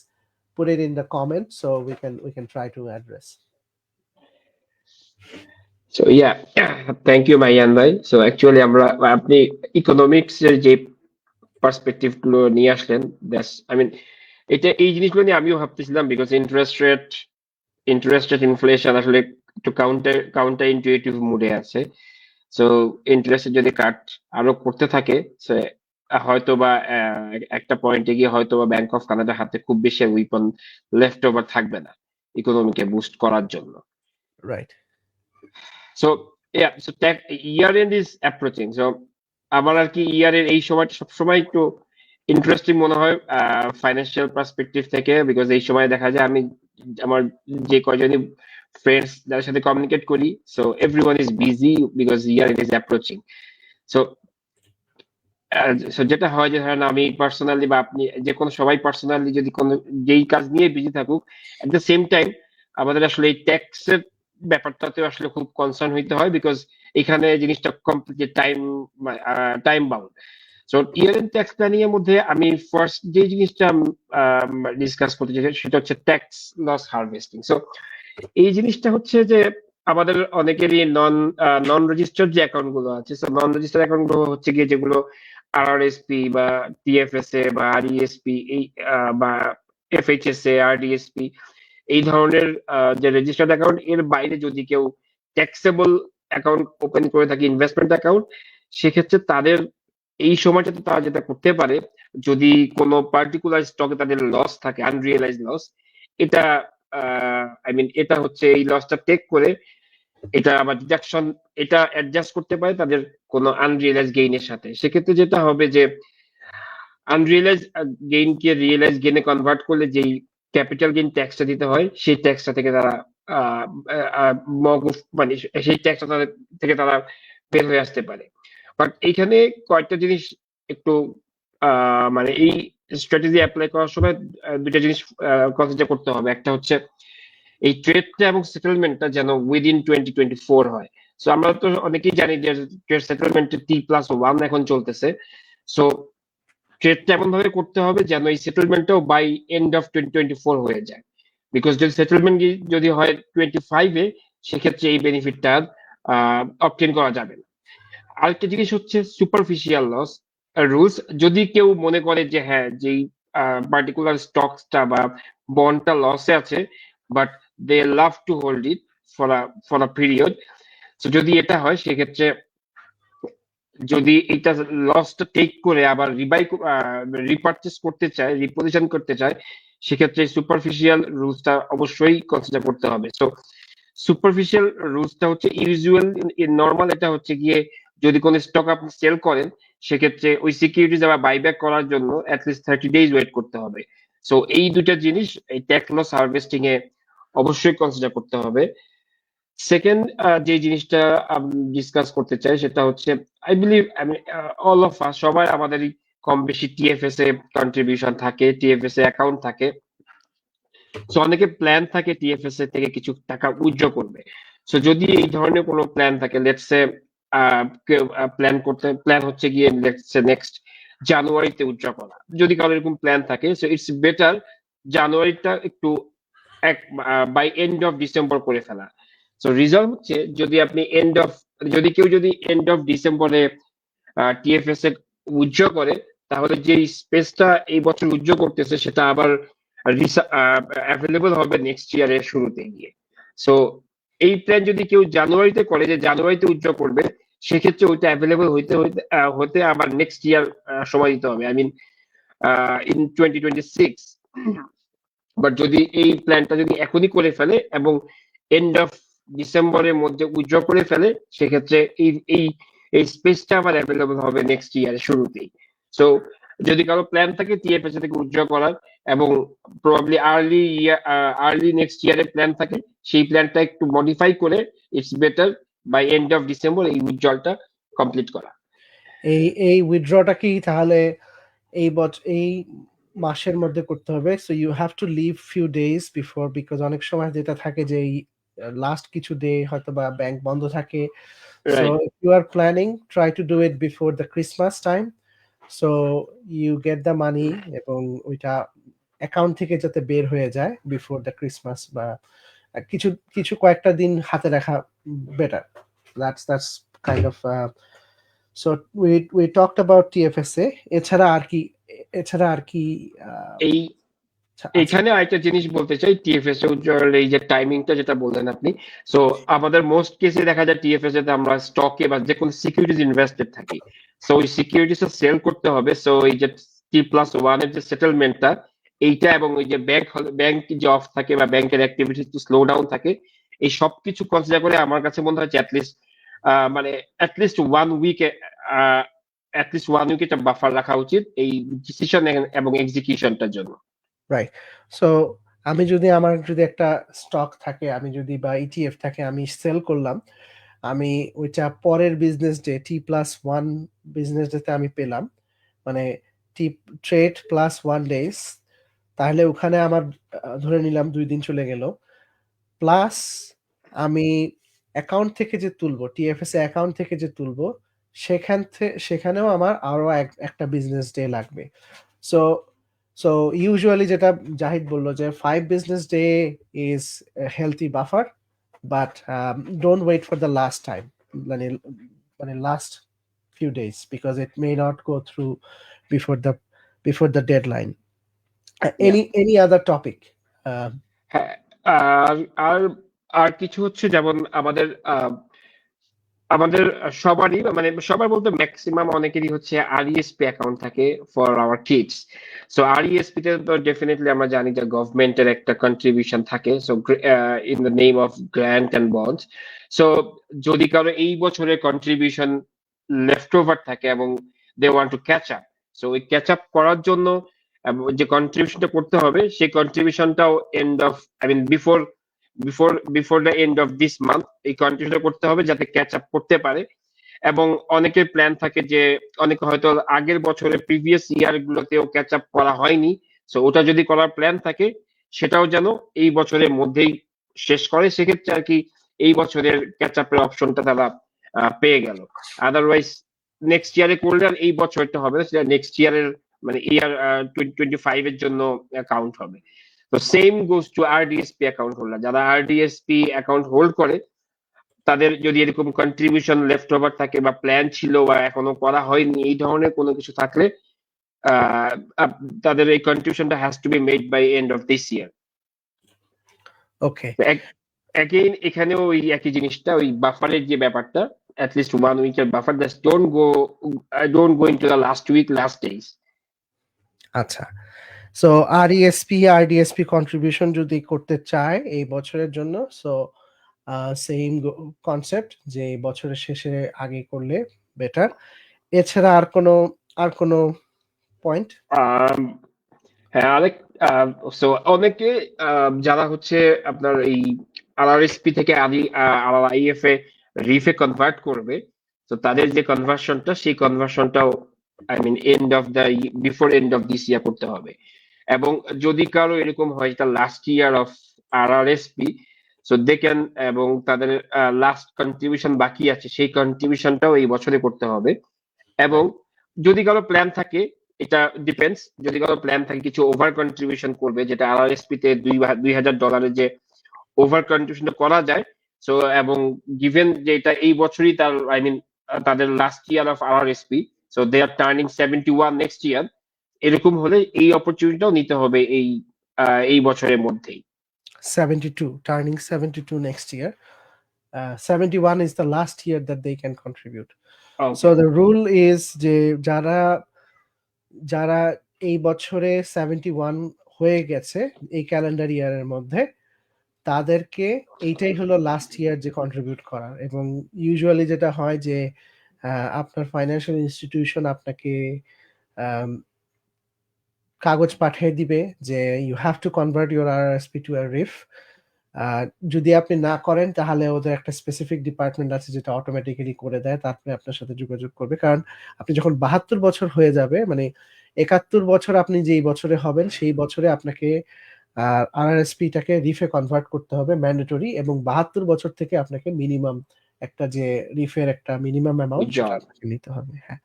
put it in the comment so we can try to address. So yeah, thank you মাইয়ান ভাই। So actually আপনি economics এর যে perspective গুলো নিয়ে আসলেন, that's I mean এই জিনিসগুলো নিয়ে আমিও ভাবতেছিলাম, বিকজ ইন্টারেস্ট রেট ইনফ্লেশন আসলে একটু কাউন্টার ইনটুইটিভ মুডে আছে। সো ইন্টারেস্ট যদি কাট আরো করতে থাকে, হয়তো বা একটা পয়েন্টে গিয়ে হয়তো বা ব্যাংক অফ কানাডার হাতে খুব বেশি উইপন লেফট ওভার থাকবে না ইকোনমিকে বুস্ট করার জন্য। Right. So yeah, so year end is approaching. So আমার আর কি ইয়ার এর এই সময়টা সবসময় একটু ইন্টারেস্টিং মনে হয় ফাইন্যান্সিয়াল পার্সপেক্টিভ থেকে, বিকজ এই সময় দেখা যায় আমি আমার যে কয়জনই ফ্রেন্ডস যাদের সাথে কমিউনিকেট করি, so everyone is busy because year end is approaching. So যেটা হয় যে ধরেন আমি পার্সোনালি বা আপনি যে কোনো সবাই পার্সোনালি যদি কোনো যেই কাজ নিয়ে বিজি থাকুক, এট দ্য সেম টাইম আমাদের আসলে এই ট্যাক্সের ব্যাপারটাতে আসলে খুব কনসার্ন হইতে হয়, বিকজ এখানে জিনিসটা completely time bound. So year end tax planning এর মধ্যে আমি ফার্স্ট যে জিনিসটা ডিসকাস করতে চাই সেটা হচ্ছে ট্যাক্স লস হারভেস্টিং। সো এই জিনিসটা হচ্ছে যে আমাদের অনেকেরই নন রেজিস্টার্ড যে অ্যাকাউন্ট গুলো আছে, সো নন রেজিস্টার্ড অ্যাকাউন্ট গুলো হচ্ছে গিয়ে যেগুলো আরআরএসপি বা টিএফএসএ বা আরইএসপি এই বা এফএইচএসএ আরডিএসপি এই ধরনের যে রেজিস্টার্ড অ্যাকাউন্ট, এর বাইরে যদি কেউ ট্যাক্সেবল অ্যাকাউন্ট ওপেন করে থাকে, ইনভেস্টমেন্ট অ্যাকাউন্ট, সেক্ষেত্রে তাদের এই সময়টাতে তারা যেটা করতে পারে, যদি কোনো পার্টিকুলার স্টকে তাদের লস থাকে, আনরিয়েলাইজ লস, এটা আই মিন এটা হচ্ছে এই লসটা টেক করে এটা আবার ডিডাকশন, এটা অ্যাডজাস্ট করতে পারে তাদের কোনো আনরিয়েলাইজ গেইনের সাথে। সেক্ষেত্রে যেটা হবে যে আনরিয়েলাইজ গেইনকে রিয়েলাইজ গেইনে কনভার্ট করলে যেই ক্যাপিটাল গেইন ট্যাক্সটা দিতে হয়, সেই ট্যাক্সটা থেকে তারা মওকুফ, মানে সেই ট্যাক্সটা থেকে তারা বের হয়ে আসতে পারে। বাট এইখানে কয়েকটা জিনিস একটু মানে এই স্ট্র্যাটেজি অ্যাপ্লাই করার সময় দুইটা জিনিস কনসিডার করতে হবে। একটা হচ্ছে এই ট্রেডটা এবং সেটেলমেন্টটা যেন উইদিন 2024 হয়। সো আমরা তো অনেকেই জানি যে ট্রেড সেটেলমেন্টে T+1 এখন চলতেছে। সো ট্রেডটা এমন ভাবে করতে হবে যেন এই সেটেলমেন্টটাও বাই এন্ড অফ 2024 হয়ে যায়। বিকজ যদি সেটেলমেন্ট যদি হয় 25-এ, সেক্ষেত্রে এই বেনিফিটটা অবটেন করা যাবে না। আরেকটা জিনিস হচ্ছে সুপারফিশিয়াল লস রুলস। যদি কেউ মনে করে যে হ্যাঁ, যেই পার্টিকুলার স্টকসটা বা বন্ডটা লসে আছে, but they love to hold it for a period, তো যদি এটা হয়, সেক্ষেত্রে যদি এটা লসটা টেক করে আবার রিপারচেস করতে চায়, রিপোজিশন করতে চায়, সেক্ষেত্রে সুপারফিশিয়াল রুলসটা অবশ্যই কনসিডার করতে হবে। সো সুপারফিশিয়াল রুলসটা হচ্ছে ইউজুয়াল, নর্মাল এটা হচ্ছে গিয়ে যদি কোনো স্টক আপনি সেল করেন, সেক্ষেত্রে ওই সিকিউরিটিজ আবার বাইব্যাক করার জন্য অ্যাটলিস্ট 30 days ওয়েট করতে হবে। সো এই দুটা জিনিস এই ট্যাক্স লস হারভেস্টিং এ অবশ্যই কনসিডার করতে হবে। সেকেন্ড যে জিনিসটা আমি ডিসকাস করতে চাই, সেটা হচ্ছে আই বিলিভ, আমি অল অফ আস, সবাই আমাদেরই কম বেশি টিএফএস এ কন্ট্রিবিউশন থাকে, টিএফএস এ অ্যাকাউন্ট থাকে। সো অনেকে প্ল্যান থাকে টিএফএস এ থেকে কিছু টাকা উইথড্র করবে। সো যদি এই ধরনের কোনো প্ল্যান থাকে, লেটস সে প্ল্যান হচ্ছে গিয়ে লেটস সে নেক্সট জানুয়ারিতে উইথড্র করা, যদি কারো এরকম প্ল্যান থাকে, সো ইটস বেটার জানুয়ারিটা একটু বাই এন্ড অফ ডিসেম্বর করে ফেলা। সো রিজল্ট হচ্ছে যদি কেউ এন্ড অফ ডিসেম্বরে টিএফএস এ উইথড্র করে, তাহলে যে স্পেসটা এই বছর উইথড্র করতেছে সেটা আবার অ্যাভেলেবল হবে নেক্সট ইয়ারের শুরুতে গিয়ে। সো এই প্ল্যান যদি কেউ জানুয়ারিতে করে, যে জানুয়ারিতে উইথড্র করবে, সেক্ষেত্রে ওইটা অ্যাভেলেবল হতে আবার নেক্সট ইয়ার সময় দিতে হবে, আই মিন ইন 2026। বাট যদি এই প্ল্যানটা যদি এখনই করে ফেলে এবং এন্ড অফ ডিসেম্বরের মধ্যে উইথড্র করে ফেলে, সেক্ষেত্রে এই এই স্পেসটা আবার অ্যাভেলেবল হবে নেক্সট ইয়ারের শুরুতেই। সো যদি কারো প্ল্যান থাকে টিএফএস থেকে উইথড্র করার, এবং প্রবাবলি আর্লি নেক্সট ইয়ারের প্ল্যান থাকে, সেই প্ল্যানটা একটু মডিফাই করে it's better by end of December এই উইথড্রলটা কমপ্লিট করা। এই উইথড্রটা কি তাহলে এই মাসের মধ্যে করতে হবে? So you have to leave few days before, because অনেক সময় যেটা থাকে যে লাস্ট কিছু ডে হয়তো বা ব্যাংক বন্ধ থাকে। So if you are planning, try to do it before the Christmas time, so you get the money, এবং ওইটা অ্যাকাউন্ট থেকে যাতে বের হয়ে যায় বিফোর দ্য ক্রিসমাস, বা কিছু কিছু কয়েকটা দিন হাতে রাখা better. That's kind of so we talked about TFSA. এছাড়া আর কি এই এখানে আরেকটা জিনিস বলতে চাই, টিএফএস এর এই যে টাইমিংটা যেটা বললেন আপনি, সো আমাদের মোস্ট কেসে দেখা যায় টিএফএস এতে আমরা স্টকে বা যে কোনো সিকিউরিটিজ ইনভেস্টেড থাকি। সো ওই সিকিউরিটিজ সেল করতে হবে। সো এই যে T+1 এর যে সেটেলমেন্টটা, এইটা এবং ওই যে ব্যাংক যে অফ থাকে বা ব্যাংকের অ্যাক্টিভিটি একটু স্লো ডাউন থাকে, এই সবকিছু কনসিডার করে আমার কাছে মনে হয় যে মানে অ্যাটলিস্ট 1 উইকে একটা বাফার রাখা উচিত এই ডিসিশন এবং এক্সিকিউশনটার জন্য। রাইট। সো আমার যদি একটা স্টক থাকে, আমি যদি বা ইটিএফ থাকে, আমি সেল করলাম, আমি ওইটা পরের বিজনেস ডে T+1 বিজনেস ডেতে আমি পেলাম, মানে ট্রেড +1 days, তাহলে ওখানে আমার ধরে নিলাম 2 দিন চলে গেল, প্লাস আমি অ্যাকাউন্ট থেকে যে তুলবো, টিএফএস অ্যাকাউন্ট থেকে যে তুলবো, সেখানেও আমার আরো একটা বিজনেস ডে লাগবে। সো সো ইউজুয়ালি যেটা জাহিদ বললো যে 5 business day is a healthy buffer, but don't wait for the last time, মানে last few days, because it may not go through before the deadline. Any other topic? হ্যাঁ, আর আর আর কিছু হচ্ছে, যেমন আমাদের আমাদের সবারই মানে সবার বলতে ম্যাক্সিমাম অনেকেরই হচ্ছে আরইএসপি অ্যাকাউন্ট থাকে ফর আওয়ার কিডস। সো আরইএসপি তে তো ডেফিনেটলি আমরা জানি যে গভর্নমেন্টের একটা কন্ট্রিবিউশন থাকে, so in the name of grant and bonds. So যদি কারো এই বছরের কন্ট্রিবিউশন লেফট ওভার থাকে এবং they want to catch up, so ওই ক্যাচ আপ করার জন্য যে কন্ট্রিবিউশনটা করতে হবে সেই কন্ট্রিবিউশনটাও end of I mean before before the end of this month এই কন্ট্রিবিউশনটা করতে হবে যাতে ক্যাচ আপ করতে পারে। এবং অনেকের প্ল্যান থাকে যে অনেকে হয়তো আগের বছরের প্রিভিয়াস ইয়ার গুলোতেও ক্যাচ আপ করা হয়নি, সো ওটা যদি করার প্ল্যান থাকে সেটাও যেন এই বছরের মধ্যেই শেষ করে, সেক্ষেত্রে আর কি এই বছরের ক্যাচ আপের অপশনটা তারা পেয়ে গেল। আদারওয়াইজ নেক্সট ইয়ারে করলে আর এই বছরটা হবে না, সেটা নেক্সট ইয়ারের মানে ইয়ার 2025 এর জন্য কাউন্ট হবে। তো same goes to RDSP account holder, যারা আরডিএসপি অ্যাকাউন্ট হোল্ড করে তাদের যদি এরকম কন্ট্রিবিউশন লেফট ওভার থাকে বা প্ল্যান ছিল বা এখনো করা হয়নি এই ধরনের কোনো কিছু থাকলে আহ, তাদের এই কন্ট্রিবিউশনটা has to be made by end of this year. Okay. Again এখানেও ওই একই জিনিসটা, ওই বাফারের যে ব্যাপারটা, অ্যাটলিস্ট 1 উইকের buffer, just don't go into the last week last days. আচ্ছা, সো আরইএসপি আরডিএসপি কন্ট্রিবিউশন যদি করতে চায় এই বছরের জন্য, সো সেম কনসেপ্ট যে এই বছরের শেষে আগে করলে বেটার। এছাড়া আর কোনো পয়েন্ট? হ্যাঁ, সো অনেকে যারা হচ্ছে আপনার এই আরআরএসপি থেকে আরআইএফ এ রিফে কনভার্ট করবে, তো তাদের যে কনভার্সনটা সেই কনভার্সনটাও I mean end of the before end of this year করতে হবে। এবং যদি কারো এরকম হয় এটা last year of RRSP, so they can, এবং তাদের লাস্ট কন্ট্রিবিউশন বাকি আছে সেই কন্ট্রিবিউশনটাও এই বছরে করতে হবে। এবং যদি কারো প্ল্যান থাকে, এটা ডিপেন্ডস, যদি কারো প্ল্যান থাকে কিছু ওভার কন্ট্রিবিউশন করবে, যেটা আরআরএসপি তে $2,000 যে ওভার কন্ট্রিবিউশন করা যায়, সো এবং গিভেন যে এটা এই বছরই তার আই মিন তাদের last year of RRSP, so they are turning 71 next year, এরকম হলে এই অপরচুনিটিটাও নিতে হবে এই বছরের মধ্যেই। 72, turning 72 next year. 71 is the last year that they can contribute. So the rule is যে যারা যারা এই বছরে 71 হয়ে গেছে এই ক্যালেন্ডার ইয়ারের মধ্যে, তাদেরকে এইটাই হলো লাস্ট ইয়ার যে কন্ট্রিবিউট করার। এবং ইউজুয়ালি যেটা হয় যে আপনার ফাইন্যান্সিয়াল ইনস্টিটিউশন আপনাকে কাগজ পাঠিয়ে দিবে যে you have to convert your RRSP to a RRIF. যদি আপনি না করেন তাহলে ওদের একটা স্পেসিফিক ডিপার্টমেন্ট আছে যেটা অটোমেটিক্যালি করে দেয়, তারপরে আপনার সাথে যোগাযোগ করবে। কারণ আপনি যখন 72 বছর হয়ে যাবে, মানে 71 বছর আপনি যেই বছরে হবেন সেই বছরে আপনাকে আরআরএসপিটাকে রিফে কনভার্ট করতে হবে ম্যান্ডেটরি, এবং 72 বছর থেকে আপনাকে মিনিমাম একটা যে রিফের একটা মিনিমাম অ্যামাউন্ট সেটা আপনাকে নিতে হবে। হ্যাঁ,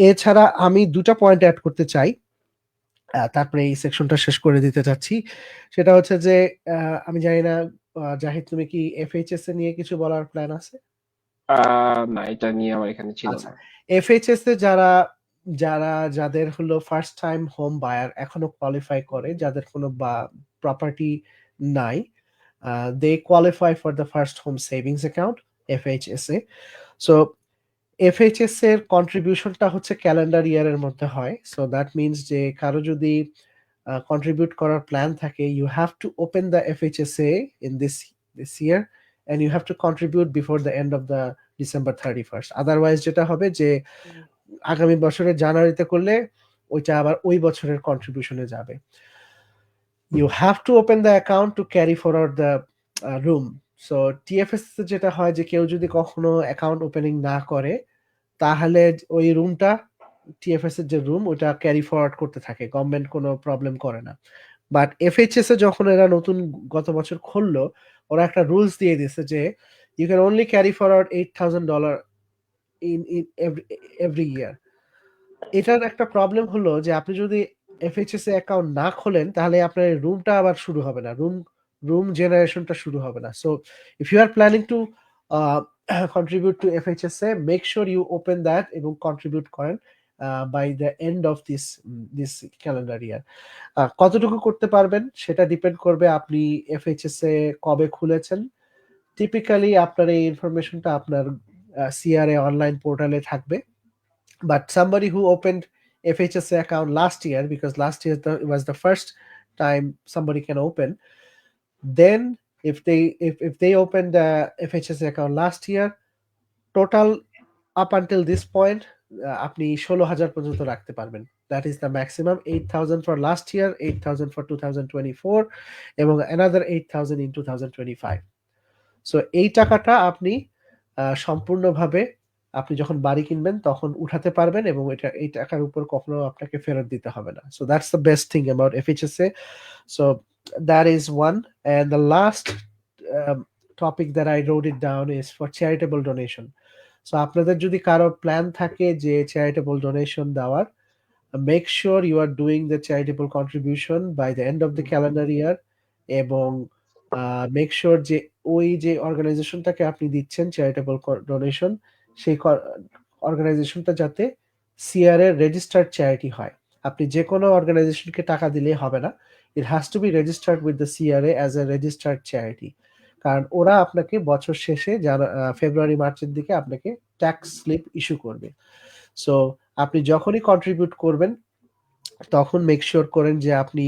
এছাড়া আমি দুটা পয়েন্ট অ্যাড করতে চাই, তারপরে এই সেকশনটা শেষ করে দিতে চাচ্ছি। সেটা হচ্ছে যে আমি জানি না জাহিদ, তুমি কি এফএইচএস এ নিয়ে কিছু বলার প্ল্যান আছে? না, এটা নিয়ে আমার এখানে ছিল আচ্ছা, না। এফএইচএস এ যাদের হলো ফার্স্ট টাইম হোম বায়ার এখনো কোয়ালিফাই করে, যাদের কোনো প্রপার্টি নাই, they qualify for the first home savings account FHSA. So এফএইচএস এর কন্ট্রিবিউশনটা হচ্ছে ক্যালেন্ডার ইয়ারের মধ্যে হয়। সো দ্যাট মিনস যে কারো যদি কন্ট্রিবিউট করার প্ল্যান থাকে, you have to open the FHSA in this year and you have to contribute before the end of the December 31st। Otherwise যেটা হবে যে আগামী বছরের জানুয়ারিতে করলে ওইটা আবার ওই বছরের কন্ট্রিবিউশনে যাবে। You have to open the account to carry forward the room. So TFS যেটা হয় যে কেউ যদি কখনো অ্যাকাউন্ট ওপেনিং না করে তাহলে ওই রুমটা, টিএফএস এর যে রুম, ওটা ক্যারি ফরওয়ার্ড করতে থাকে, গভর্নমেন্ট কোনো প্রবলেম করে না। বাট এফএইচএস এ যখন এরা নতুন গত বছর খুললো, ওরা একটা রুলস দিয়ে দিয়েছে যে you can only carry forward $8,000 in every year. এটার একটা প্রবলেম হলো যে আপনি যদি এফএইচএস এ অ্যাকাউন্ট না খোলেন তাহলে আপনার রুমটা আবার শুরু হবে না, রুম জেনারেশনটা শুরু হবে না। So if you are planning to contribute to FHSA, make sure you open that এবং contribute করেন by the end of this calendar year. কতটুকু করতে পারবেন সেটা ডিপেন্ড করবে আপনি এফএইচএসএ কবে খুলেছেন। টিপিক্যালি আপনার এই ইনফরমেশনটা আপনার CRA online পোর্টালে থাকবে। But somebody who opened FHSA account last year, because last year was the first time somebody can open, then if they opened the FHSA account last year, total up until this point আপনি 16,000 পর্যন্ত রাখতে পারবেন। That is the maximum, 8,000 for last year, 8,000 for 2024 এবং another 8,000 in 2025. So এই টাকাটা আপনি সম্পূর্ণভাবে আপনি যখন বাড়ি কিনবেন তখন উঠাতে পারবেন এবং এই টাকার উপর কখনো আপনাকে ফেরত দিতে হবে না। So that's the best thing about FHSA. So that is one. And the last topic that I wrote it down is for charitable donation. So আপনাদের যদি কারো প্ল্যান থাকে যে charitable donation দেওয়ার, make sure you are doing the charitable contribution by the end of the calendar year এবং make sure যে ওই যে অর্গানাইজেশনটাকে আপনি দিচ্ছেন চ্যারিটেবল ডোনেশন, সেই অর্গানাইজেশনটা যাতে সিআরএ রেজিস্টার্ড চ্যারিটি হয়। আপনি যে কোনো অর্গানাইজেশনকে টাকা দিলেই হবে না, it has to B registered with the CRA as a registered charity. কারণ ওরা আপনাকে বছর শেষে ফেব্রুয়ারি মার্চের দিকে আপনাকে ট্যাক্স স্লিপ ইস্যু করবে। সো আপনি যখনই কন্ট্রিবিউট করবেন তখন মেক শিওর করেন যে আপনি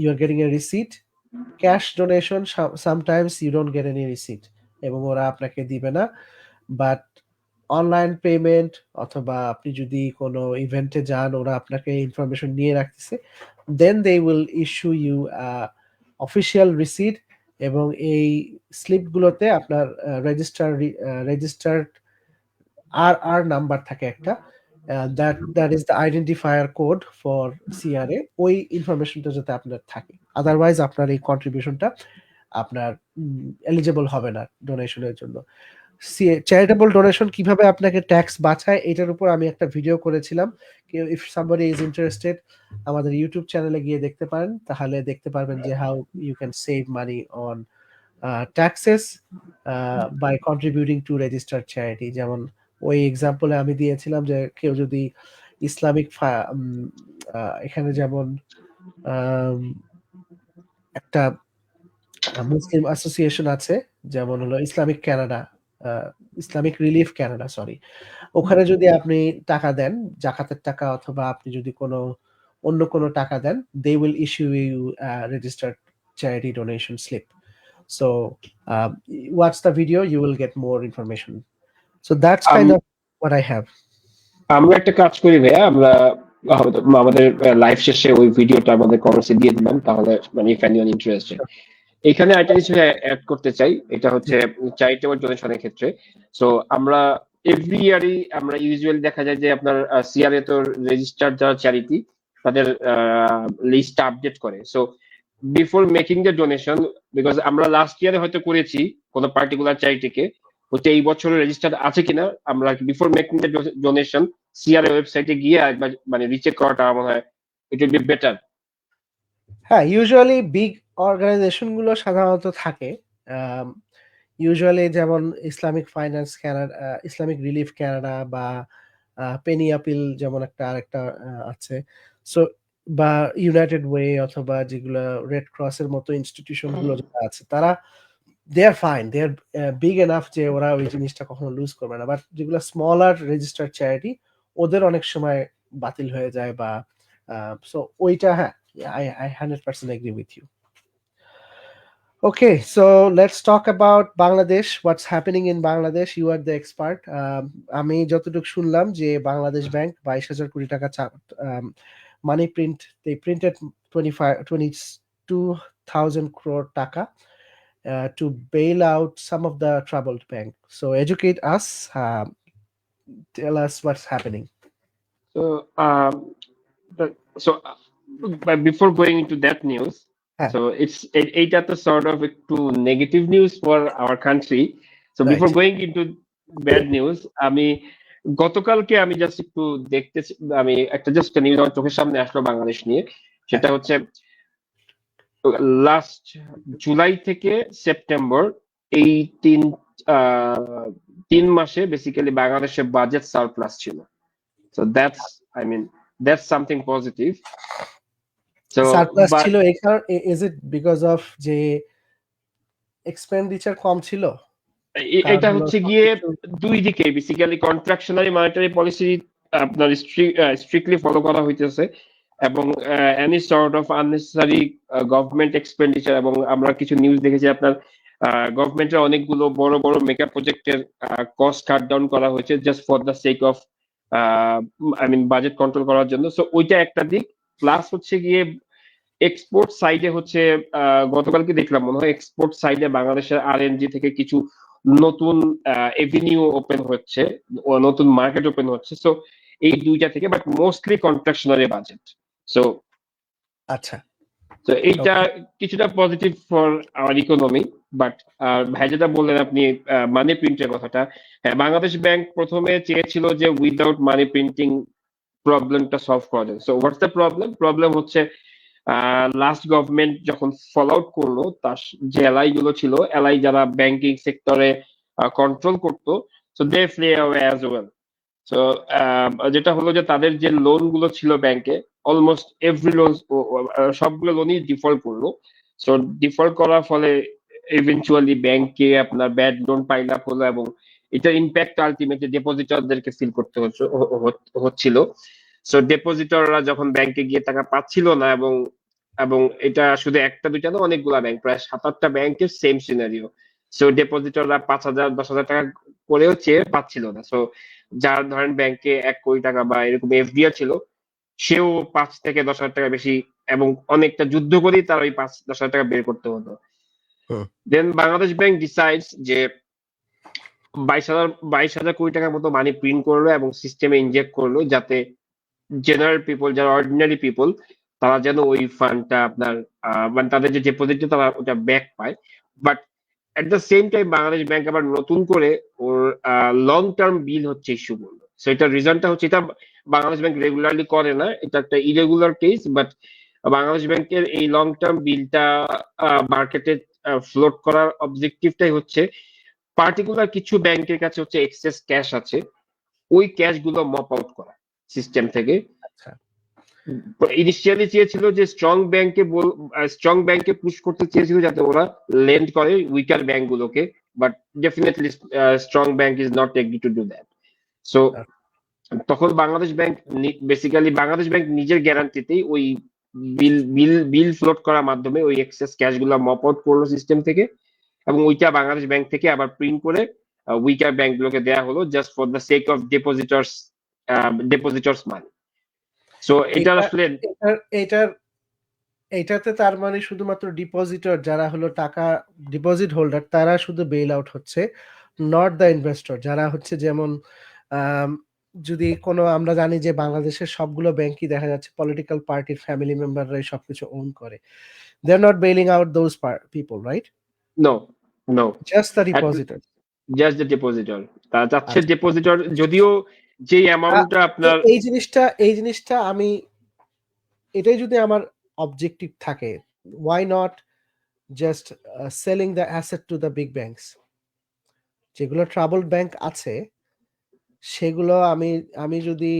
you are getting a receipt. Cash donation sometimes you don't get any receipt এবং ওরা আপনাকে দিবে না, বাট অনলাইন পেমেন্ট অথবা আপনি যদি কোনো ইভেন্টে যান ওরা আপনাকে ইনফরমেশন নিয়ে রাখতেছে, then they will issue you official receipt এবং এই স্লিপগুলোতে আপনার রেজিস্টার্ড আর নাম্বার থাকে একটা, that is the identifier code for CRA, ওই ইনফরমেশনটা যাতে আপনার থাকে, আদারওয়াইজ আপনার এই কন্ট্রিবিউশনটা আপনার এলিজিবল হবে না ডোনেশনের জন্য। চ্যারিটেবল ডোনেশন কিভাবে আপনাকে ট্যাক্স বাঁচায় এটার উপর আমি একটা ভিডিও করেছিলাম, ইফ সামবডি ইজ ইন্টারেস্টেড আমাদের ইউটিউব চ্যানেলে গিয়ে দেখতে পারেন, তাহলে দেখতে পারবেন যে how you can save money on taxes by contributing to registered charity. যেমন ওই এক্সাম্পলে আমি দিয়েছিলাম যে কেউ যদি ইসলামিক এখানে যেমন একটা মুসলিম অ্যাসোসিয়েশন আছে যেমন হলো Islamic Canada, Islamic relief Canada, sorry, ওখানে যদি আপনি টাকা দেন জাকাতের টাকা অথবা আপনি যদি কোনো অন্য কোনো টাকা দেন, they will issue you registered charity donation slip. So watch the video, you will get more information. So that's kind of what I have. আমরা একটা কাজ করি ভাইয়া, আমরা আমাদের লাইভ শেষে ওই ভিডিওটা আমাদের কমেন্টসে দিয়ে দিলাম, তাহলে মানে ইফ এনিওয়ান ইন্টারেস্টেড। এখানে একটা কিছু অ্যাড করতে চাই, এটা হচ্ছে চ্যারিটেবল ডোনেশনের ক্ষেত্রে। সো আমরা এভরি ইয়ারই আমরা ইউজুয়ালি দেখা যায় যে আপনার সিআরএ তো রেজিস্টার্ড যারা চ্যারিটি তাদের লিস্ট আপডেট করে। So before making the donation, because আমরা লাস্ট ইয়ারে হয়তো করেছি কোনো পার্টিকুলার চ্যারিটিকে, হচ্ছে এই বছর রেজিস্টার্ড আছে কিনা আমরা before making the donation CRA ওয়েবসাইটে গিয়ে একবার মানে রিচেক করাটা আমার হয় ইট উইল বি বেটার। হ্যাঁ, ইউজুয়ালি বিগ অর্গানাইজেশন গুলো সাধারণত থাকে, ইউজুয়ালি যেমন Islamic finance Canada, Islamic relief Canada বা পেনি আপিল যেমন একটা আরেকটা আছে, সো বা ইউনাইটেড ওয়ে অথবা যেগুলো রেড ক্রসের মতো ইনস্টিটিউশন গুলো যেটা আছে, তারা দে আর ফাইন, দে আর বিগ এনাফ যে ওরা ওই জিনিসটা কখনো লুজ করবে না। বাট যেগুলো স্মলার রেজিস্টার্ড চ্যারিটি ওদের অনেক সময় বাতিল হয়ে যায় বা সো ওইটা, হ্যাঁ, I 100% agree with you. Okay, so let's talk about Bangladesh. What's happening in Bangladesh? You are the expert. আমি যতটুকু শুনলাম যে বাংলাদেশ ব্যাংক 22,000 কোটি টাকা মানি প্রিন্ট, they printed 22,000 crore টাকা to bail out some of the troubled bank. So educate us, tell us what's happening. So but before going into that news, so এটা তো sort of একটু negative news for our country. So before going into bad news, আমি গতকালকে আমি just একটু দেখতেছি, আমি একটা জাস্ট নিউজ আমার চোখের সামনে আসলো বাংলাদেশ নিয়ে, সেটা হচ্ছে লাস্ট জুলাই থেকে সেপ্টেম্বর এই তিন মাসে বেসিক্যালি বাংলাদেশের বাজেট সারপ্লাস ছিল। So that's something positive. So surplus ছিল is it because of যে এক্সপেন্ডিচার কম ছিল? তার এটা হলো হচ্ছে গিয়ে সবকিছু দুই দিকে বেসিক্যালি কন্ট্রাকশনারি মনিটারি পলিসি আপনার স্ট্রিক্টলি ফলো করা হইতেছে, এবং any sort of unnecessary government expenditure, এবং আমরা কিছু নিউজ দেখেছি আপনার গভর্নমেন্টের অনেকগুলো বড় বড় মেগা প্রজেক্টের কস্ট কাট ডাউন করা হয়েছে just for the sake of I mean budget control করার জন্য। সো ওইটা একটা দিক। প্লাস হচ্ছে গিয়ে এক্সপোর্ট সাইডে হচ্ছে গতকালকে দেখলাম মনে হয় এক্সপোর্ট সাইডে বাংলাদেশের আরএনজি থেকে কিছু নতুন এভিনিউ ওপেন হচ্ছে, ও নতুন মার্কেট ওপেন হচ্ছে। সো এই দুইটা থেকে, but mostly contractionary budget. So আচ্ছা তো এইটা ওকে কিছুটা positive for our economy. But ভাই যেটা বললেন আপনি মানি প্রিন্টের কথাটা, হ্যাঁ বাংলাদেশ ব্যাংক প্রথমে চেয়েছিল যে উইদাউট মানি প্রিন্টিং প্রবলেমটা সলভ করা যায়। So what's the problem? Problem হচ্ছে লাস্ট গভর্নমেন্ট যখন ফল আউট করলো, তার যে এলআই গুলো ছিল, এলআই যারা ব্যাংকিং সেক্টরে কন্ট্রোল করতো, so they flew away as well. তো যেটা হলো যে তাদের যে লোন গুলো ছিল ব্যাংকে, অলমোস্ট এভরি লোন, সবগুলো লোনই ডিফল্ট করলো। সো ডিফল্ট করার ফলে ইভেনচুয়ালি ব্যাংকে আপনার ব্যাড লোন পাইল আপ হলো, এবং এটার ইম্প্যাক্ট আলটিমেটলি ডিপোজিটরদেরকে ফিল করতে হচ্ছিল। সো ডিপোজিটররা যখন ব্যাংকে গিয়ে টাকা পাচ্ছিল না, এবং এবং এটা শুধু একটা দুইটা না, অনেকগুলা ব্যাংক, প্রায় 7-8টা ব্যাংকের সেম সিনারিও। সো ডিপোজিটররা 5,000 10,000 টাকা করেও চেয়ে পাচ্ছিল না। সো যার ধরেন ব্যাংকে 1 কোটি টাকা বা এরকম এফডিআর ছিল, সেও 5 থেকে 10 হাজার টাকা বেশি, এবং অনেকটা যুদ্ধ করেই তার ওই 5-10 হাজার টাকা বের করতে হতো। হুম দেন বাংলাদেশ ব্যাংক ডিসাইডস যে 22,000 কোটি টাকার মতো মানি প্রিন্ট করলো এবং সিস্টেমে ইনজেক্ট করলো, যাতে জেনারেল পিপল, যারা অর্ডিনারি পিপল, তারা যেন ওই ফান্ডটা আপনার মানে তাদের যে ডিপোজিট তারা ওটা ব্যাক পায়। But at the same time Bangladesh bank আবার নতুন করে ওর লং টার্ম বিল হচ্ছে ইস্যু করলো। সো এটার রিজনটা হচ্ছে, এটা বাংলাদেশ ব্যাংক রেগুলারলি করে না, এটা একটা ইরেগুলার কেস, বাট বাংলাদেশ ব্যাংকের এই লং টার্ম বিলটা মার্কেটে ফ্লোট করার অবজেক্টিভটাই হচ্ছে পার্টিকুলার কিছু ব্যাংকের কাছে হচ্ছে এক্সেস ক্যাশ আছে, ওই ক্যাশ গুলো মপ আউট করা সিস্টেম থেকে। আচ্ছা ইনিশিয়ালি চেয়েছিল যে স্ট্রং ব্যাংকে পুশ করতে চেয়েছিল যাতে ওরা লেন্ড করে উইকার ব্যাংক গুলোকে, but definitely strong bank is not agree to do that. So তখন বাংলাদেশ ব্যাংক নিজের গ্যারান্টিতেই ওই বিল ফ্লোট করার মাধ্যমে ওই এক্সেস ক্যাশ গুলো মপ আউট করলো সিস্টেম থেকে, এবং ওইটা বাংলাদেশ ব্যাংক থেকে আবার প্রিন্ট করে উইকার ব্যাংক গুলোকে দেওয়া হলো just for the sake of depositors money. So এটা এটা আসলে এটার এটার এটাতে তার মানে শুধুমাত্র ডিপোজিটর যারা হলো টাকা ডিপোজিট হোল্ডার তারা শুধু বেইল আউট হচ্ছে, নট দ্য ইনভেস্টর যারা হচ্ছে যেমন আম, যদি কোনো আমরা জানি যে বাংলাদেশের সবগুলো ব্যাংকই দেখা যাচ্ছে পলিটিক্যাল পার্টির ফ্যামিলি মেম্বাররাই সবকিছু ওন করে, they are not bailing out those people right, no, no, just the depositor. Just the depositor. তারা চাচ্ছে আচ্ছা ডিপোজিটর, যদিও যে আ- অ্যামাউন্টটা আপনার এই জিনিসটা আমি এটাই যদি আমার অবজেক্টিভ থাকে, why not just selling the asset to the big banks, যেগুলো ট্রাবল ব্যাংক আছে সেগুলো আমি আমি যদি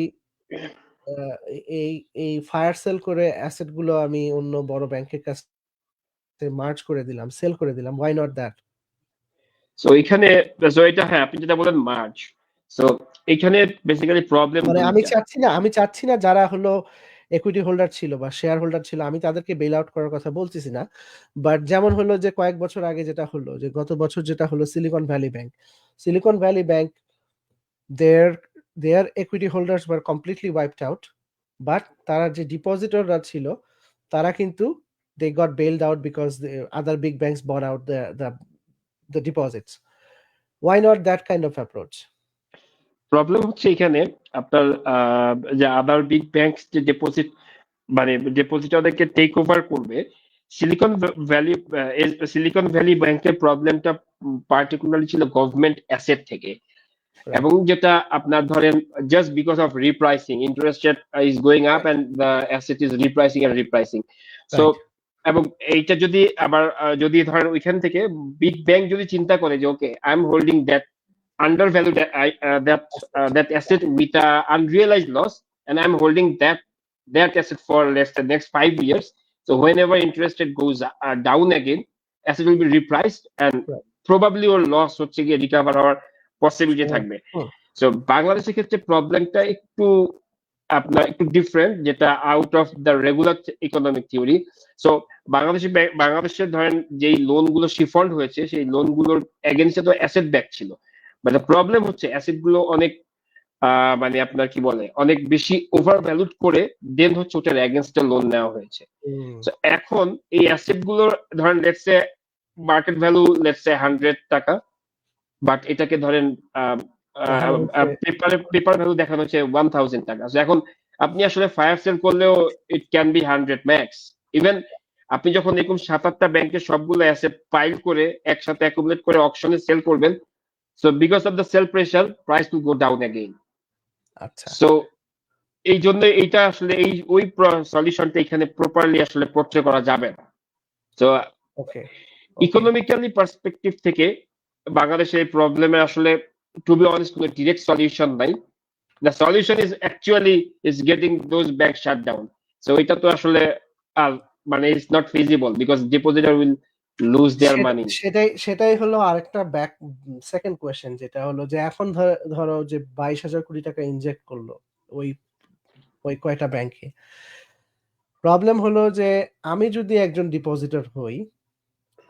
আহ, এই এই ফায়ার সেল করে অ্যাসেট গুলো আমি অন্য বড় ব্যাংকের কাছে মার্জ করে দিলাম, সেল করে দিলাম, ওয়াই নট দ্যাট? সো এখানে, সো এটা হ্যাঁ আপনি যেটা বলেন মার্চ। সো এখানে বেসিক্যালি প্রবলেম মানে দুইটা। আমি চাচ্ছি না যারা হলো একুইটি হোল্ডার ছিল বা শেয়ার হোল্ডার ছিল আমি তাদেরকে বেল আউট করার কথা বলতেছি না, বাট যেমন হলো যে কয়েক বছর আগে যেটা হলো, যে গত বছর যেটা হলো Silicon Valley Bank their their equity holders were completely wiped out, but তারা যে ডিপোজিটররা ছিল তারা কিন্তু they got bailed out because the other big banks bought out the deposits. Why not that kind of approach? Problem হচ্ছে এখানে আপনার যে আদার big bank যে মানে ডিপোজিটরদেরকে টেক ওভার করবে, সিলিকন ভ্যালি সিলিকন ভ্যালি ব্যাংকের প্রবলেমটা পার্টিকুলারলি ছিল গভর্নমেন্ট অ্যাসেট থেকে, Right, এবং যেটা আপনার ধরেন just because of repricing, interest rate is going up and the asset is repricing. So right, এবং এইটা যদি আবার যদি ধরেন ওইখান থেকে বিগ ব্যাংক যদি চিন্তা করে যে okay I am holding that undervalued that asset with a unrealized loss, and I'm holding that asset for let's say next 5 years. So whenever interest rate goes down again, asset will be repriced, and right. Probably ওর loss হচ্ছে গিয়ে recover হওয়ার possibility থাকবে। So বাংলাদেশের ক্ষেত্রে প্রবলেমটা আপনার একটু ডিফারেন্ট, যেটা out of the regular economic theory. So বাংলাদেশের ধরেন যেই লোন গুলো শিফন্ড হয়েছে সেই লোন গুলোর এগেনস্টে তো অ্যাসেট ব্যাক ছিল, মানে প্রবলেম হচ্ছে অ্যাসেট গুলো অনেক মানে আপনার কি বলে অনেক বেশি ওভার ভ্যালুড করে দেন হচ্ছে ওটার এগেনস্টে লোন নেওয়া হয়েছে। তো এখন এই অ্যাসেট গুলোর ধরেন লেটসে মার্কেট ভ্যালু লেটসে 100 টাকা, বাট এটাকে ধরেন পেপার ভ্যালু দেখানো হচ্ছে 1000 টাকা। এখন আপনি আসলে ফায়ার সেল করলেও it can be 100 max. Even আপনি যখন এরকম 7-8টা ব্যাংকের সবগুলো অ্যাসেট পাইল করে একসাথে অ্যাকুমুলেট করে অকশনে সেল করবেন, so because of the sell pressure price will go down again. আচ্ছা, সো এই জন্য এইটা আসলে ওই সলিউশনটা এখানে প্রপারলি আসলে পোর্ট্রে করা যাবে না। তো ওকে, ইকোনমিক্যালি পার্সপেক্টিভ থেকে বাংলাদেশের প্রবলেমে আসলে টু বি অনেস্ট কোনো ডিরেক্ট সলিউশন নাই। The solution is actually is getting those bank shut down. So এটা তো আসলে মানে it's not feasible because depositor will lose their money. সেটাই হলো আরেকটা সেকেন্ড কোয়েশ্চেন, যেটা হলো যে এখন ধরো যে 22,000 কোটি টাকা ইনজেক্ট করলো ওই ওই কয়টা ব্যাংকে। প্রবলেম হলো যে আমি যদি একজন ডিপোজিটর হই,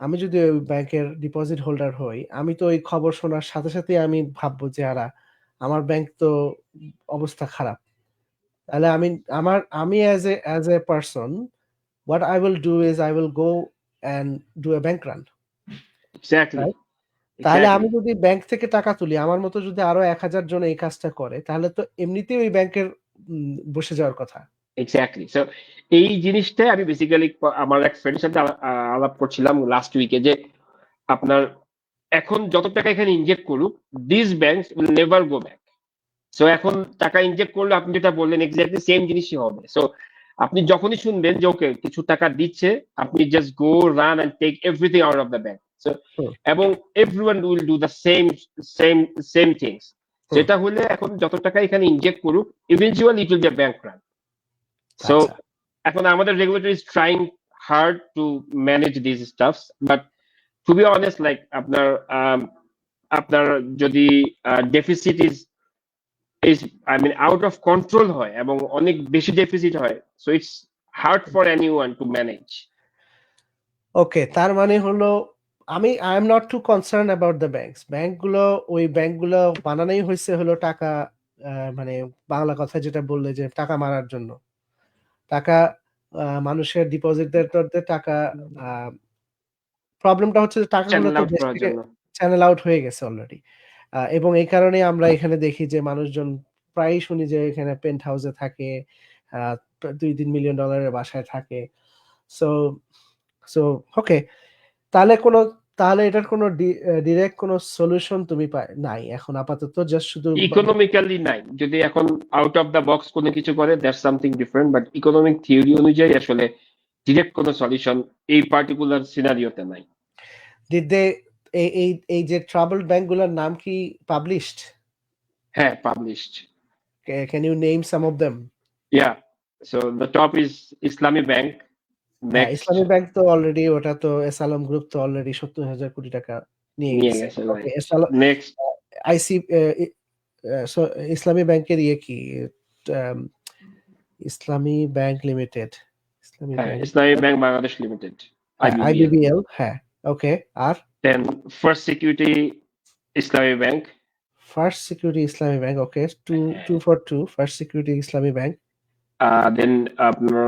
আমি যদি ওই ব্যাংকের ডিপোজিট হোল্ডার হই, আমি তো ওই খবর শোনার সাথে সাথে আমি ভাববো যে আমার ব্যাংক তো অবস্থা খারাপ। তাহলে আমি as a person, what I will do is I will go and do a bank run. Exactly, তাহলে আমি যদি ব্যাংক থেকে টাকা তুলি, আমার মতো যদি আরো 1,000 জন এই কাজটা করে, তাহলে তো এমনিতেই ওই ব্যাংকের বসে যাওয়ার কথা। এক্স্যাক্টলি। সো এই জিনিসটাই আমি বেসিক্যালি আমার এক ফ্রেন্ডের সাথে আলাপ করছিলাম লাস্ট উইকে, যে আপনার এখন যত টাকা এখানে ইনজেক্ট করুক, this banks will never go back. So এখন টাকা ইনজেক্ট করলে আপনি যেটা বললেন এক্স্যাক্টলি সেম জিনিসই হবে। সো আপনি যখনই শুনবেন যে ওকে কিছু টাকা দিচ্ছে, আপনি just go run and take everything out of the bank. So এবং everyone will do the same things. সেটা হলে এখন যত টাকা এখানে ইনজেক্ট করুক, eventually it will be a bank run. So এখন আমাদের regulator is trying hard to manage this stuffs, but to be honest like আপনার যদি deficit is I mean out of control হয় এবং অনেক বেশি ডেফিসিট হয়, so it's hard for anyone to manage. Okay, তার মানে হলো I am not to concern about the banks. ওই ব্যাংকগুলো বানানোই হয়েছে হলো টাকা, মানে বাংলা কথা যেটা বললে যে টাকা মারার জন্য। টাকা মানুষের ডিপোজিটরদের টাকা, প্রবলেমটা হচ্ছে যে টাকাগুলো চ্যানেল তো আউট দেশ করার থেকে জন্য। চ্যানেল আউট হয়ে গেছে অলরেডি। এবং এই কারণে আমরা এখানে দেখি যে মানুষজন প্রায়ই শুনি যে এখানে পেন্ট হাউসে থাকে, 2-3 মিলিয়ন ডলারের বাসায় থাকে। সো সো ওকে, তাহলে এটার কোনো ডিরেক্ট কোনো সলিউশন তুমি নাই এখন আপাতত, জাস্ট শুধু ইকোনমিক্যালি নাই। যদি এখন আউট অফ দ্য বক্স কোনো কিছু করে, that's something different, but economic theory অনুযায়ী আসলে ডিরেক্ট কোনো সলিউশন এই পার্টিকুলার সিনারিওতে নাই। ডিড দে এই যে ট্রাবলড ব্যাংকগুলোর নাম কি পাবলিশড? হ্যাঁ, published. Can you name some of them? Yeah. So the top is Islami Bank. হ্যাঁ, Next, ইসলামী ব্যাংক তো অলরেডি, ওটা তো এসালম গ্রুপ তো অলরেডি 70,000 কোটি টাকা নিয়ে নিয়ে গেছে। গেছে ওকে, ভাই। Next, আইসি ইসলামী ব্যাংকের কি ইসলামী ব্যাংক লিমিটেড, ইসলামী হ্যাঁ, bank, Islami Bank Bangladesh Limited, IBBL. IBBL, হ্যাঁ, ওকে। আর Then First Security Islami Bank. First security ইসলামী ব্যাংক, ওকে, 242 ফার্স্ট সিকিউরিটি ইসলামী ব্যাংক। Then আপনার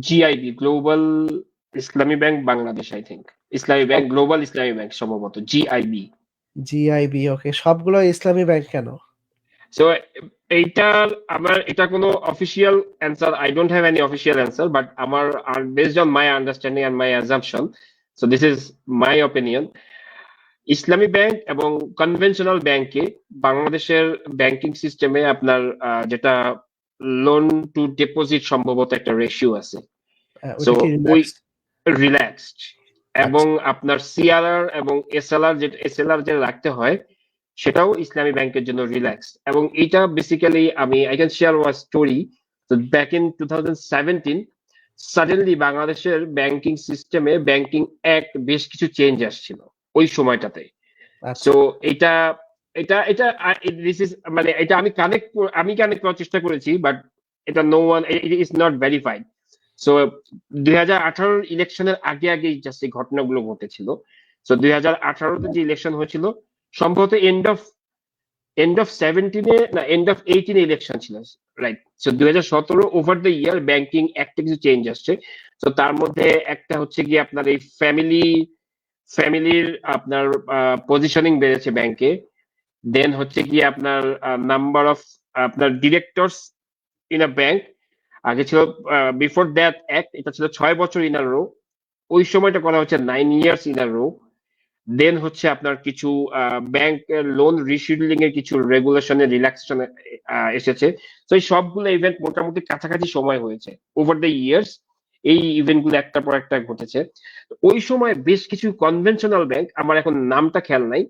GIB Global Islami Bank Bangladesh, I think. Islami Bank Global Islami Bank সম্ভবত GIB. GIB, ওকে। সবগুলো ইসলামী bank কেন? So এটা কোনো official answer, I don't have any official answer, but based on my understanding and my assumption, so this is my opinion. Islami bank এবং conventional ব্যাংকে বাংলাদেশের banking সিস্টেমে আপনার যেটা লোন টু ডিপোজিট সম্ভবত একটা রেশিও আছে, সো ওই রিল্যাক্সড, এবং আপনার সিআরআর এবং এসএলআর যেটা রাখতে হয় সেটাও ইসলামী ব্যাংকের জন্য রিল্যাক্স। এবং এটা basically I can share one story. তো ব্যাক ইন 2017 সাডেনলি বাংলাদেশের ব্যাংকিং সিস্টেমে ব্যাংকিং অ্যাক্ট বেশ কিছু চেঞ্জ আসছিল। ওই সময়টাতে। আচ্ছা। সো এটা এটা এটা দিস ইজ মানে এটা আমি কানেক্ট করার চেষ্টা করেছি, বাট এটা no one it is not verified. So 2018 ইলেকশনের আগে আগে জাস্ট এই ঘটনাগুলো ঘটেছিল। সো 2018-তে যে ইলেকশন হয়েছিল সম্ভবত এন্ড অফ 17-এ না এন্ড অফ 18-এ ইলেকশন ছিল, right? So 2017 over the year banking অ্যাক্টে কিছু চেঞ্জ আসছে। তো তার মধ্যে একটা হচ্ছে গিয়ে আপনার এই ফ্যামিলির আপনার পজিশনিং বেড়েছে ব্যাংকে। দেন হচ্ছে গিয়ে আপনার নাম্বার অফ আপনার ডিরেক্টরস ইন আ ব্যাংক আগে ছিল বিফোর দ্যাট অ্যাক্ট এটা ছিল 6 বছর ইন আ রো, ওই সময়টা করা হচ্ছে 9 ইয়ার্স ইন আ রো। দেন হচ্ছে আপনার কিছু ব্যাংক লোন রিশিডিউলিং এর কিছু রেগুলেশনের রিল্যাক্সেশন এসেছে। তো এই সবগুলো ইভেন্ট মোটামুটি কাছাকাছি সময় হয়েছে ওভার দ্য ইয়ার্স। এই ইভেন্ট গুলো একটার পর একটা ঘটেছে। ওই সময় বেশ কিছু কনভেনশনাল ব্যাংক, আমার এখন নামটা খেয়াল নাই,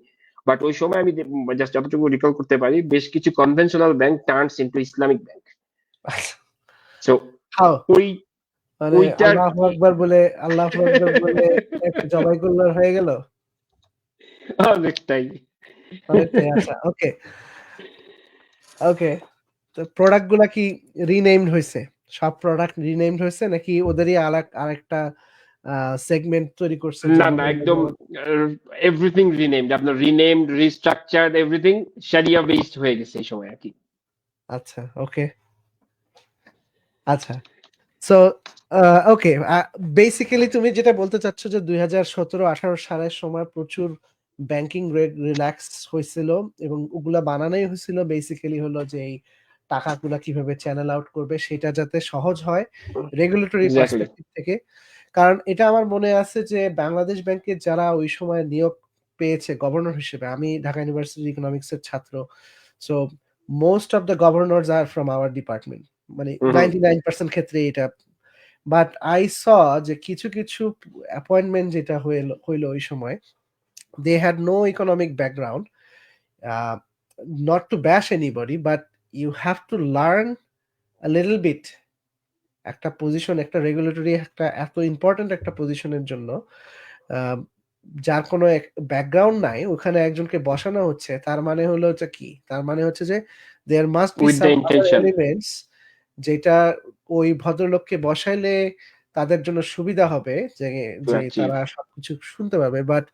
বাট ওই সময় আমি জাস্ট যতটুকু রিকল করতে পারি বেশ কিছু conventional bank turns into Islamic bank. So how ওই মানে ওইটা আর আল্লাহু কি আকবার বলে একটু জবাই হয়ে গেল অনেকটাই। অনেকটাই। আচ্ছা, ওকে ওকে। তো প্রোডাক্ট গুলা কি রিনেমড হয়েছে? সব প্রোডাক্ট রিনেমড হয়েছে নাকি ওদেরই আরেকটা সেগমেন্ট তৈরি করছে না যেমন না একদম এভরিথিং রিনেমড, আপনার রিনেমড রিস্ট্রাকচার্ড এভরিথিং শারিয়া বেসড হয়ে গেছে এই সময় আর কি। আচ্ছা, ওকে। আচ্ছা, সো ওকে, বেসিক্যালি তুমি যেটা বলতে চাচ্ছ যে 2017-18 সালের সময় প্রচুর ব্যাংকিং রিল্যাক্স হয়েছিল এবং ওগুলা বানানোই হয়েছিল বেসিক্যালি হলো যে এই টাকাগুলা কিভাবে চ্যানেল আউট করবে সেটা যাতে সহজ হয় রেগুলেটরি এক্স্যাক্টলি। পার্সপেক্টিভ থেকে। কারণ এটা আমার মনে আছে যে বাংলাদেশ ব্যাংকের যারা ওই সময় নিয়োগ পেয়েছে গভর্নর হিসেবে, আমি ঢাকা ইউনিভার্সিটি ইকোনমিক্সের ছাত্র, so most of the governors are from our department, মানে 99% ক্ষেত্রে এটা। বাট আই স যে কিছু কিছু অ্যাপয়েন্টমেন্ট যেটা হইলো ওই সময়, they had no economic background. Not to bash anybody, but you have to learn a little bit. একটা পজিশন, একটা রেগুলেটরি, একটা এত ইম্পর্ট্যান্ট একটা পজিশনের জন্য আহ, যার কোনো ব্যাকগ্রাউন্ড নাই ওখানে একজনকে বসানো হচ্ছে, তার মানে হলো হচ্ছে কি, তার মানে হচ্ছে যে there must be with the some other intention. Elements যেটা ওই ভদ্রলোককে বসাইলে তাদের জন্য সুবিধা হবে, যে টু যে অ্যাচিভ। তারা সবকিছু শুনতে পাবে। বাট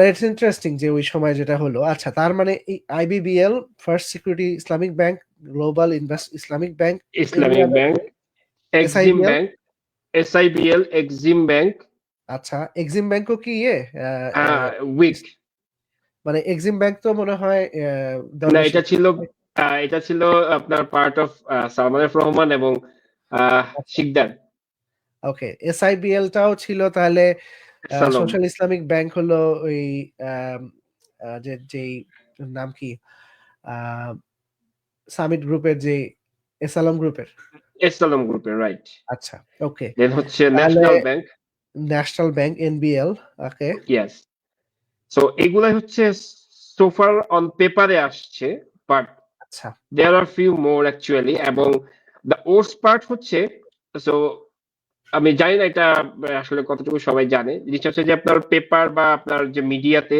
ইটস ইন্টারেস্টিং যে ওই সময় যেটা হলো। আচ্ছা, তার মানে এই IBBL, first security Islamic bank, global invest Islamic bank, any Islamic other, bank, Exim SIBL. Bank, SIBL, Exim bank, আচ্ছা, এক্সিম ব্যাংকও কি আহ, আহ, উইক। মানে এক্সিম ব্যাংক তো মনে হয় না দলের এটা সাথে। ছিল এটা ছিল আপনার part of Salman F Rahman এবং শিকদার ওকে, এসআইবিএল টাও ছিল তাহলে। সালম। সোশ্যাল ইসলামিক ব্যাংক হলো ওই আম, যে যেই নাম কি, আহ, সামিট গ্রুপের যে এসালম গ্রুপের। এসালম গ্রুপের, রাইট। আচ্ছা, ওকে। দেন হচ্ছে তাহলে national bank. National bank, NBL. Okay. Yes. So এগুলাই হচ্ছে সোফার অন পেপারে আসছে, বাট আচ্ছা, there are few more actually. এবং দ্য ওর্স পার্ট হচ্ছে, সো আমি জানি না এটা আসলে কতটুকু সবাই জানে, জিনিসটা হচ্ছে যে আপনার পেপার বা আপনার যে মিডিয়াতে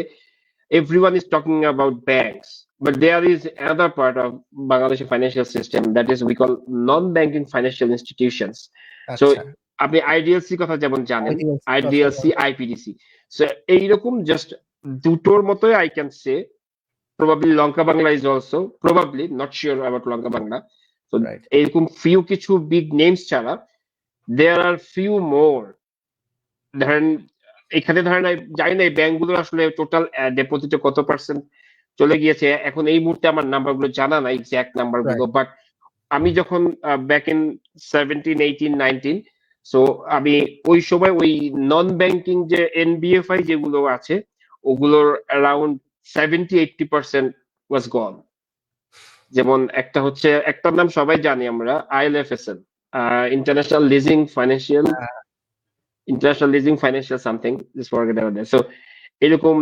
everyone is talking about banks, but there is another part of Bangladeshi financial system that is we call non-banking financial institutions. So আচ্ছা, আপনি আইডিএলসি কথা যেমন জানেন, আইডিএলসির কথা আইডিএলসি বললাম। আইপিডিসি, সো এইরকম জাস্ট দুটোর মতোই I can say. Probably Lanka Bangla is also, probably not sure about Lanka Bangla. So right. এরকম few কিছু big names ছাড়া there are few more। ধরেন এখানে ধরেন জানি না এই ব্যাংকগুলো আসলে টোটাল ডিপোজিটে কত পার্সেন্ট চলে গিয়েছে এখন এই মুহূর্তে আমার নাম্বারগুলো জানা নাই, এক্সাক্ট নাম্বারগুলো, রাইট। বাট আমি যখন ব্যাক ইন 17, 18, 19, সো আমি ওই সময় ওই নন ব্যাংকিং যে এনবিএফআই যেগুলো আছে ওগুলোর অ্যারাউন্ড 70-80% ওয়াজ গন। যেমন একটা হচ্ছে, একটার নাম সবাই জানি আমরা, ILFSL, international leasing financial, international leasing financial something, just forget about that. So এরকম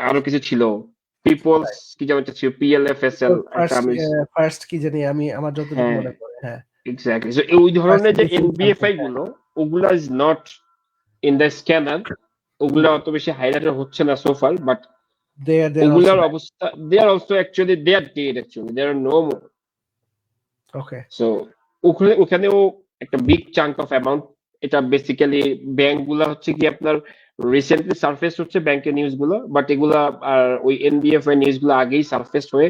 আরো কিছু ছিল, পিপলস কি যেমন একটা ছিল, পিএলএফএসএল একটা ফার্স্ট, আমি। ফার্স্ট কি জানি, আমি আমার যতটুকু হ্যাঁ মনে পড়ে, হ্যাঁ। এক্স্যাক্টলি। সো ওই ফার্স্ট ধরনের যে লিসিং সামথিং, এনবিএফআই হ্যাঁ। গুলো ওগুলা is not in the scanner, ওগুলা অত বেশি হাইলাইটেড হচ্ছে না so far, but they are also ওগুলার bad. অবস্থা, they are also actually they are dead, actually they are no more. Okay. So ওখানেও একটা বিগ চাঙ্ক অফ অ্যামাউন্ট, এটা বেসিক্যালি ব্যাংক গুলা হচ্ছে কি আপনার রিসেন্টলি সারফেস হচ্ছে ব্যাংকের নিউজ গুলো, বাট এগুলা আর ওই এনবিএফ এর নিউজ গুলো আগেই সারফেস হয়ে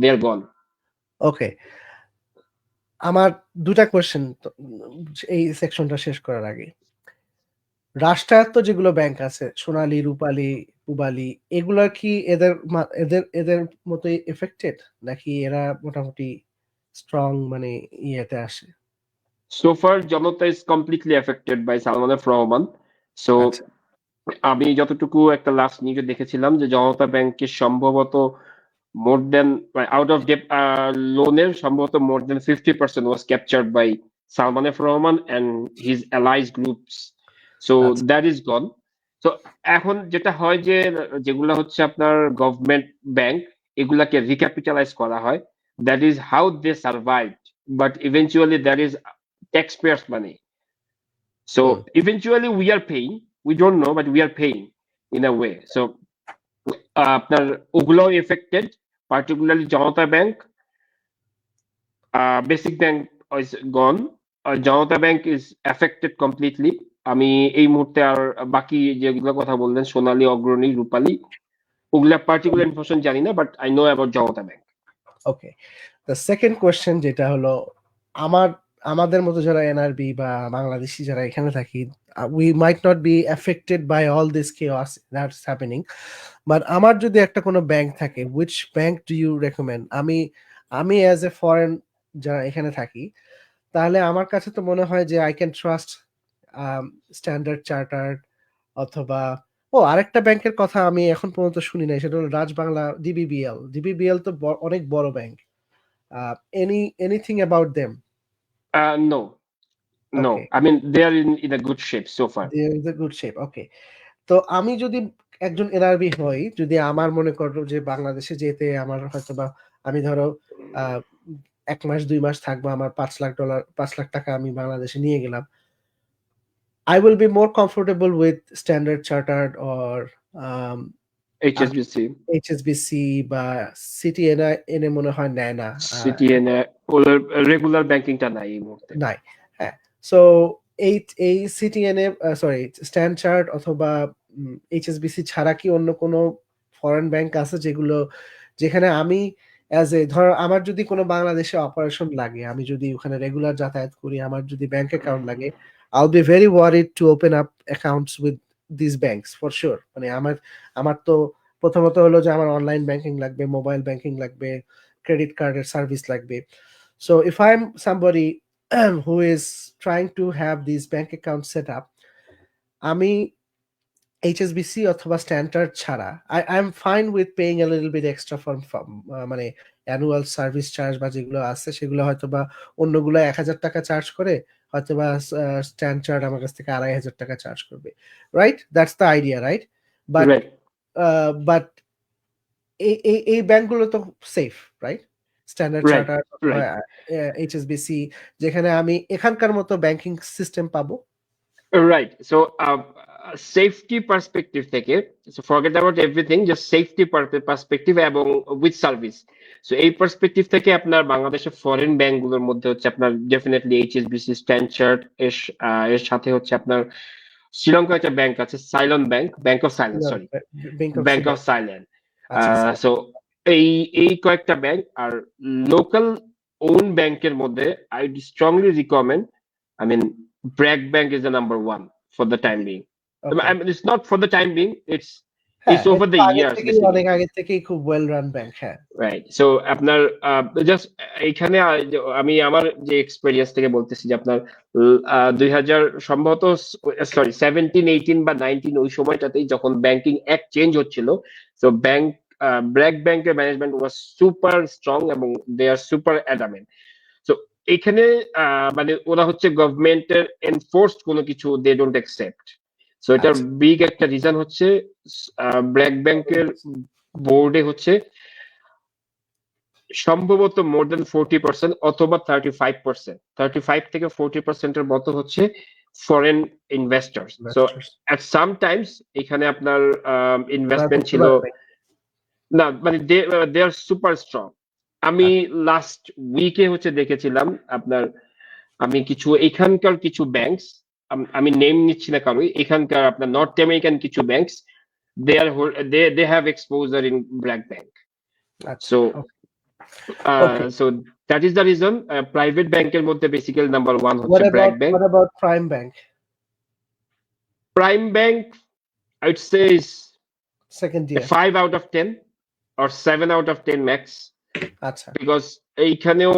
দে আর গন। ওকে, আমার দুটা কোয়েশ্চেন এই সেকশনটা শেষ করার আগে। রাষ্ট্রায়ত্ত যেগুলো ব্যাংক আছে, সোনালী, রূপালী, পূবালী, এগুলা কি এদের মতোই এফেক্টেড, নাকি এরা মোটামুটি স্ট্রং মানে ইয়েতে আসে? So far janata is completely affected by Salman F Rahman. So আচ্ছা, আমি যতটুকু একটা লাস্ট নিউজে দেখেছিলাম যে জনতা ব্যাংকের সম্ভবত মোর দেন আউট অফ ডেপ লোনের সম্ভবত more than 50% was captured by Salman F Rahman and his allies groups. So আচ্ছা, দ্যাট ইজ গন। তো এখন যেটা হয় যে যেগুলো হচ্ছে আপনার গভর্নমেন্ট ব্যাংক, এগুলাকে রিক্যাপিটালাইজ করা হয়, that is how they survive, but eventually that is taxpayers money. So hmm, eventually we are paying. We don't know, but we are paying in a way. So আপনার ওগুলোও affected, particularly Janata bank, basic bank is gone, Janata bank is affected completely. আমি এই মুহূর্তে আর বাকি যেগুলো কথা বললেন সোনালী, অগ্রণী, রূপালী, ওগুলা পার্টিকুলার ইনফরমেশন জানি না, but I know about Janata bank. Okay. The second question যেটা হলো, আমাদের মতো যারা এনআরবি বা বাংলাদেশি যারা এখানে থাকি, we might not be affected by all this chaos that's happening, but আমার যদি একটা কোনো ব্যাংক থাকে, which bank do you recommend? আমি অ্যাজ এ ফরেন যারা এখানে থাকি, তাহলে আমার কাছে তো মনে হয় যে I can trust standard chartered, অথবা আরেকটা ব্যাংকের কথা আমি এখন পর্যন্ত শুনি নাই, সেটা হলো রাজবাংলা, ডিবিবিএল তো অনেক বড় bank. Anything about them? No, no, okay, I mean they are in a good shape so far. They is a good shape. Okay, তো আমি যদি একজন এনআরবি হই, যদি আমার মনে করো যে বাংলাদেশে যেতে আমার হয়তো বা, আমি ধরো আহ 1 মাস 2 মাস থাকবো, আমার $5 লাখ, $5 লাখ আমি বাংলাদেশে নিয়ে গেলাম, I will be more comfortable with Standard Chartered or HSBC, HSBC বা সিটিএনএ মনে হয় নেয় না। সিটিএনএ, ওদের রেগুলার ব্যাংকিংটা নাই এই মুহূর্তে। নাই। হ্যাঁ। সো এই এই সিটিএনএ, সরি, স্ট্যান্ডার্ড অথবা এইচএসবিসি ছাড়া কি অন্য কোনো ফরেন ব্যাংক আছে যেখানে আমি ধর আমার যদি কোনো বাংলাদেশে অপারেশন লাগে, আমি যদি ওখানে রেগুলার যাতায়াত করি, আমার যদি ব্যাংক অ্যাকাউন্ট লাগে, I'll be very worried to open up accounts with these banks for sure. মানে আমার তো প্রথমত হলো যে আমার অনলাইন ব্যাংকিং লাগবে, মোবাইল ব্যাংকিং লাগবে, ক্রেডিট কার্ডের সার্ভিস লাগবে। So if I'm somebody who is trying to have these bank accounts set up, আমি এইচএসবিসি অথবা স্ট্যান্ডার্ড ছাড়া, I'm fine with paying a little bit extra মানে অ্যানুয়াল সার্ভিস চার্জ বা যেগুলো আছে সেগুলো হয়তো বা অন্যগুলো $1,000 চার্জ করে, হয়তো বা স্ট্যান্ডার্ড আমার কাছ থেকে $2,500 চার্জ করবে, right? That's the idea, right? But right, but এই ব্যাংকগুলো তো safe, right? Standard right, chartered অথবা রাইট, এইচএসবিসি, যেখানে আমি এখানকার মতো ব্যাংকিং সিস্টেম পাবো। রাইট। সো সেফটি পার্সপেক্টিভ থেকে, so forget about everything, just safety perspective এবং উইথ সার্ভিস। সো এই পার্সপেক্টিভ থেকে আপনার বাংলাদেশের ফরেন ব্যাংকগুলোর মধ্যে হচ্ছে আপনার ডেফিনেটলি এইচএসবিসি, স্ট্যান্ডার্ড, এর সাথে হচ্ছে আপনার শ্রীলঙ্কার একটা ব্যাংক আছে, সাইলন bank, bank of silence, sorry, bank of bank of Ceylon. Silent. আচ্ছা, আচ্ছা, সো এই এই কয়েকটা ব্যাংক আর লোকাল ওন ব্যাংকের মধ্যে I strongly recommend, I mean, Bragg Bank is the number one for the time being. Okay. I mean, it's not for the time being. হ্যাঁ, It's over এটা the আগের years থেকেই, basically. অনেক আগের থেকেই খুব ওয়েল রান ব্যাংক। হ্যাঁ। Right. So আপনার জাস্ট এখানে আমি আমার যে এক্সপেরিয়েন্স থেকে বলতেছি যে আপনার 2000 সম্ভবত, সরি 17, 18 বা 19 ওই সময়টাতেই যখন ব্যাংকিং অ্যাক্ট চেঞ্জ হচ্ছিল, তো ব্র্যাক ব্যাংকের ম্যানেজমেন্ট ওয়াজ সুপার স্ট্রং এবং দে আর সুপার অ্যাডামেন্ট। তো এখানে মানে ওরা হচ্ছে গভর্নমেন্টের এনফোর্সড কোনো কিছু দে ডোন্ট অ্যাকসেপ্ট। সো এটার আচ্ছা, বিগ একটা রিজন হচ্ছে ব্র্যাক ব্যাংকের বোর্ডে হচ্ছে সম্ভবত মোর দেন 40% অথবা 35%, 35 থেকে 40% এর মতো হচ্ছে foreign investors. So investors at sometimes এখানে আপনার ওরা ইনভেস্টমেন্ট করতে ছিল পারবে। না, মানে দে আর সুপার স্ট্রং। আমি আচ্ছা, লাস্ট উইকে হচ্ছে দেখেছিলাম আপনার, আমি কিছু এখানকার কিছু ব্যাংকস, আমি নেম নিচ্ছি না কারোই, এখানকার আপনার নর্থ আমেরিকান কিছু banks, they have exposure in black bank. আচ্ছা, so okay. So that is the reason private ব্যাংকের মধ্যে বেসিক্যালি নাম্বার ওয়ান হচ্ছে What BRAC about bank. what about Prime Bank? Prime Bank I'd say is Second year. 5 out of 10 or 7 out of 10 max, আচ্ছা, because এইখানেও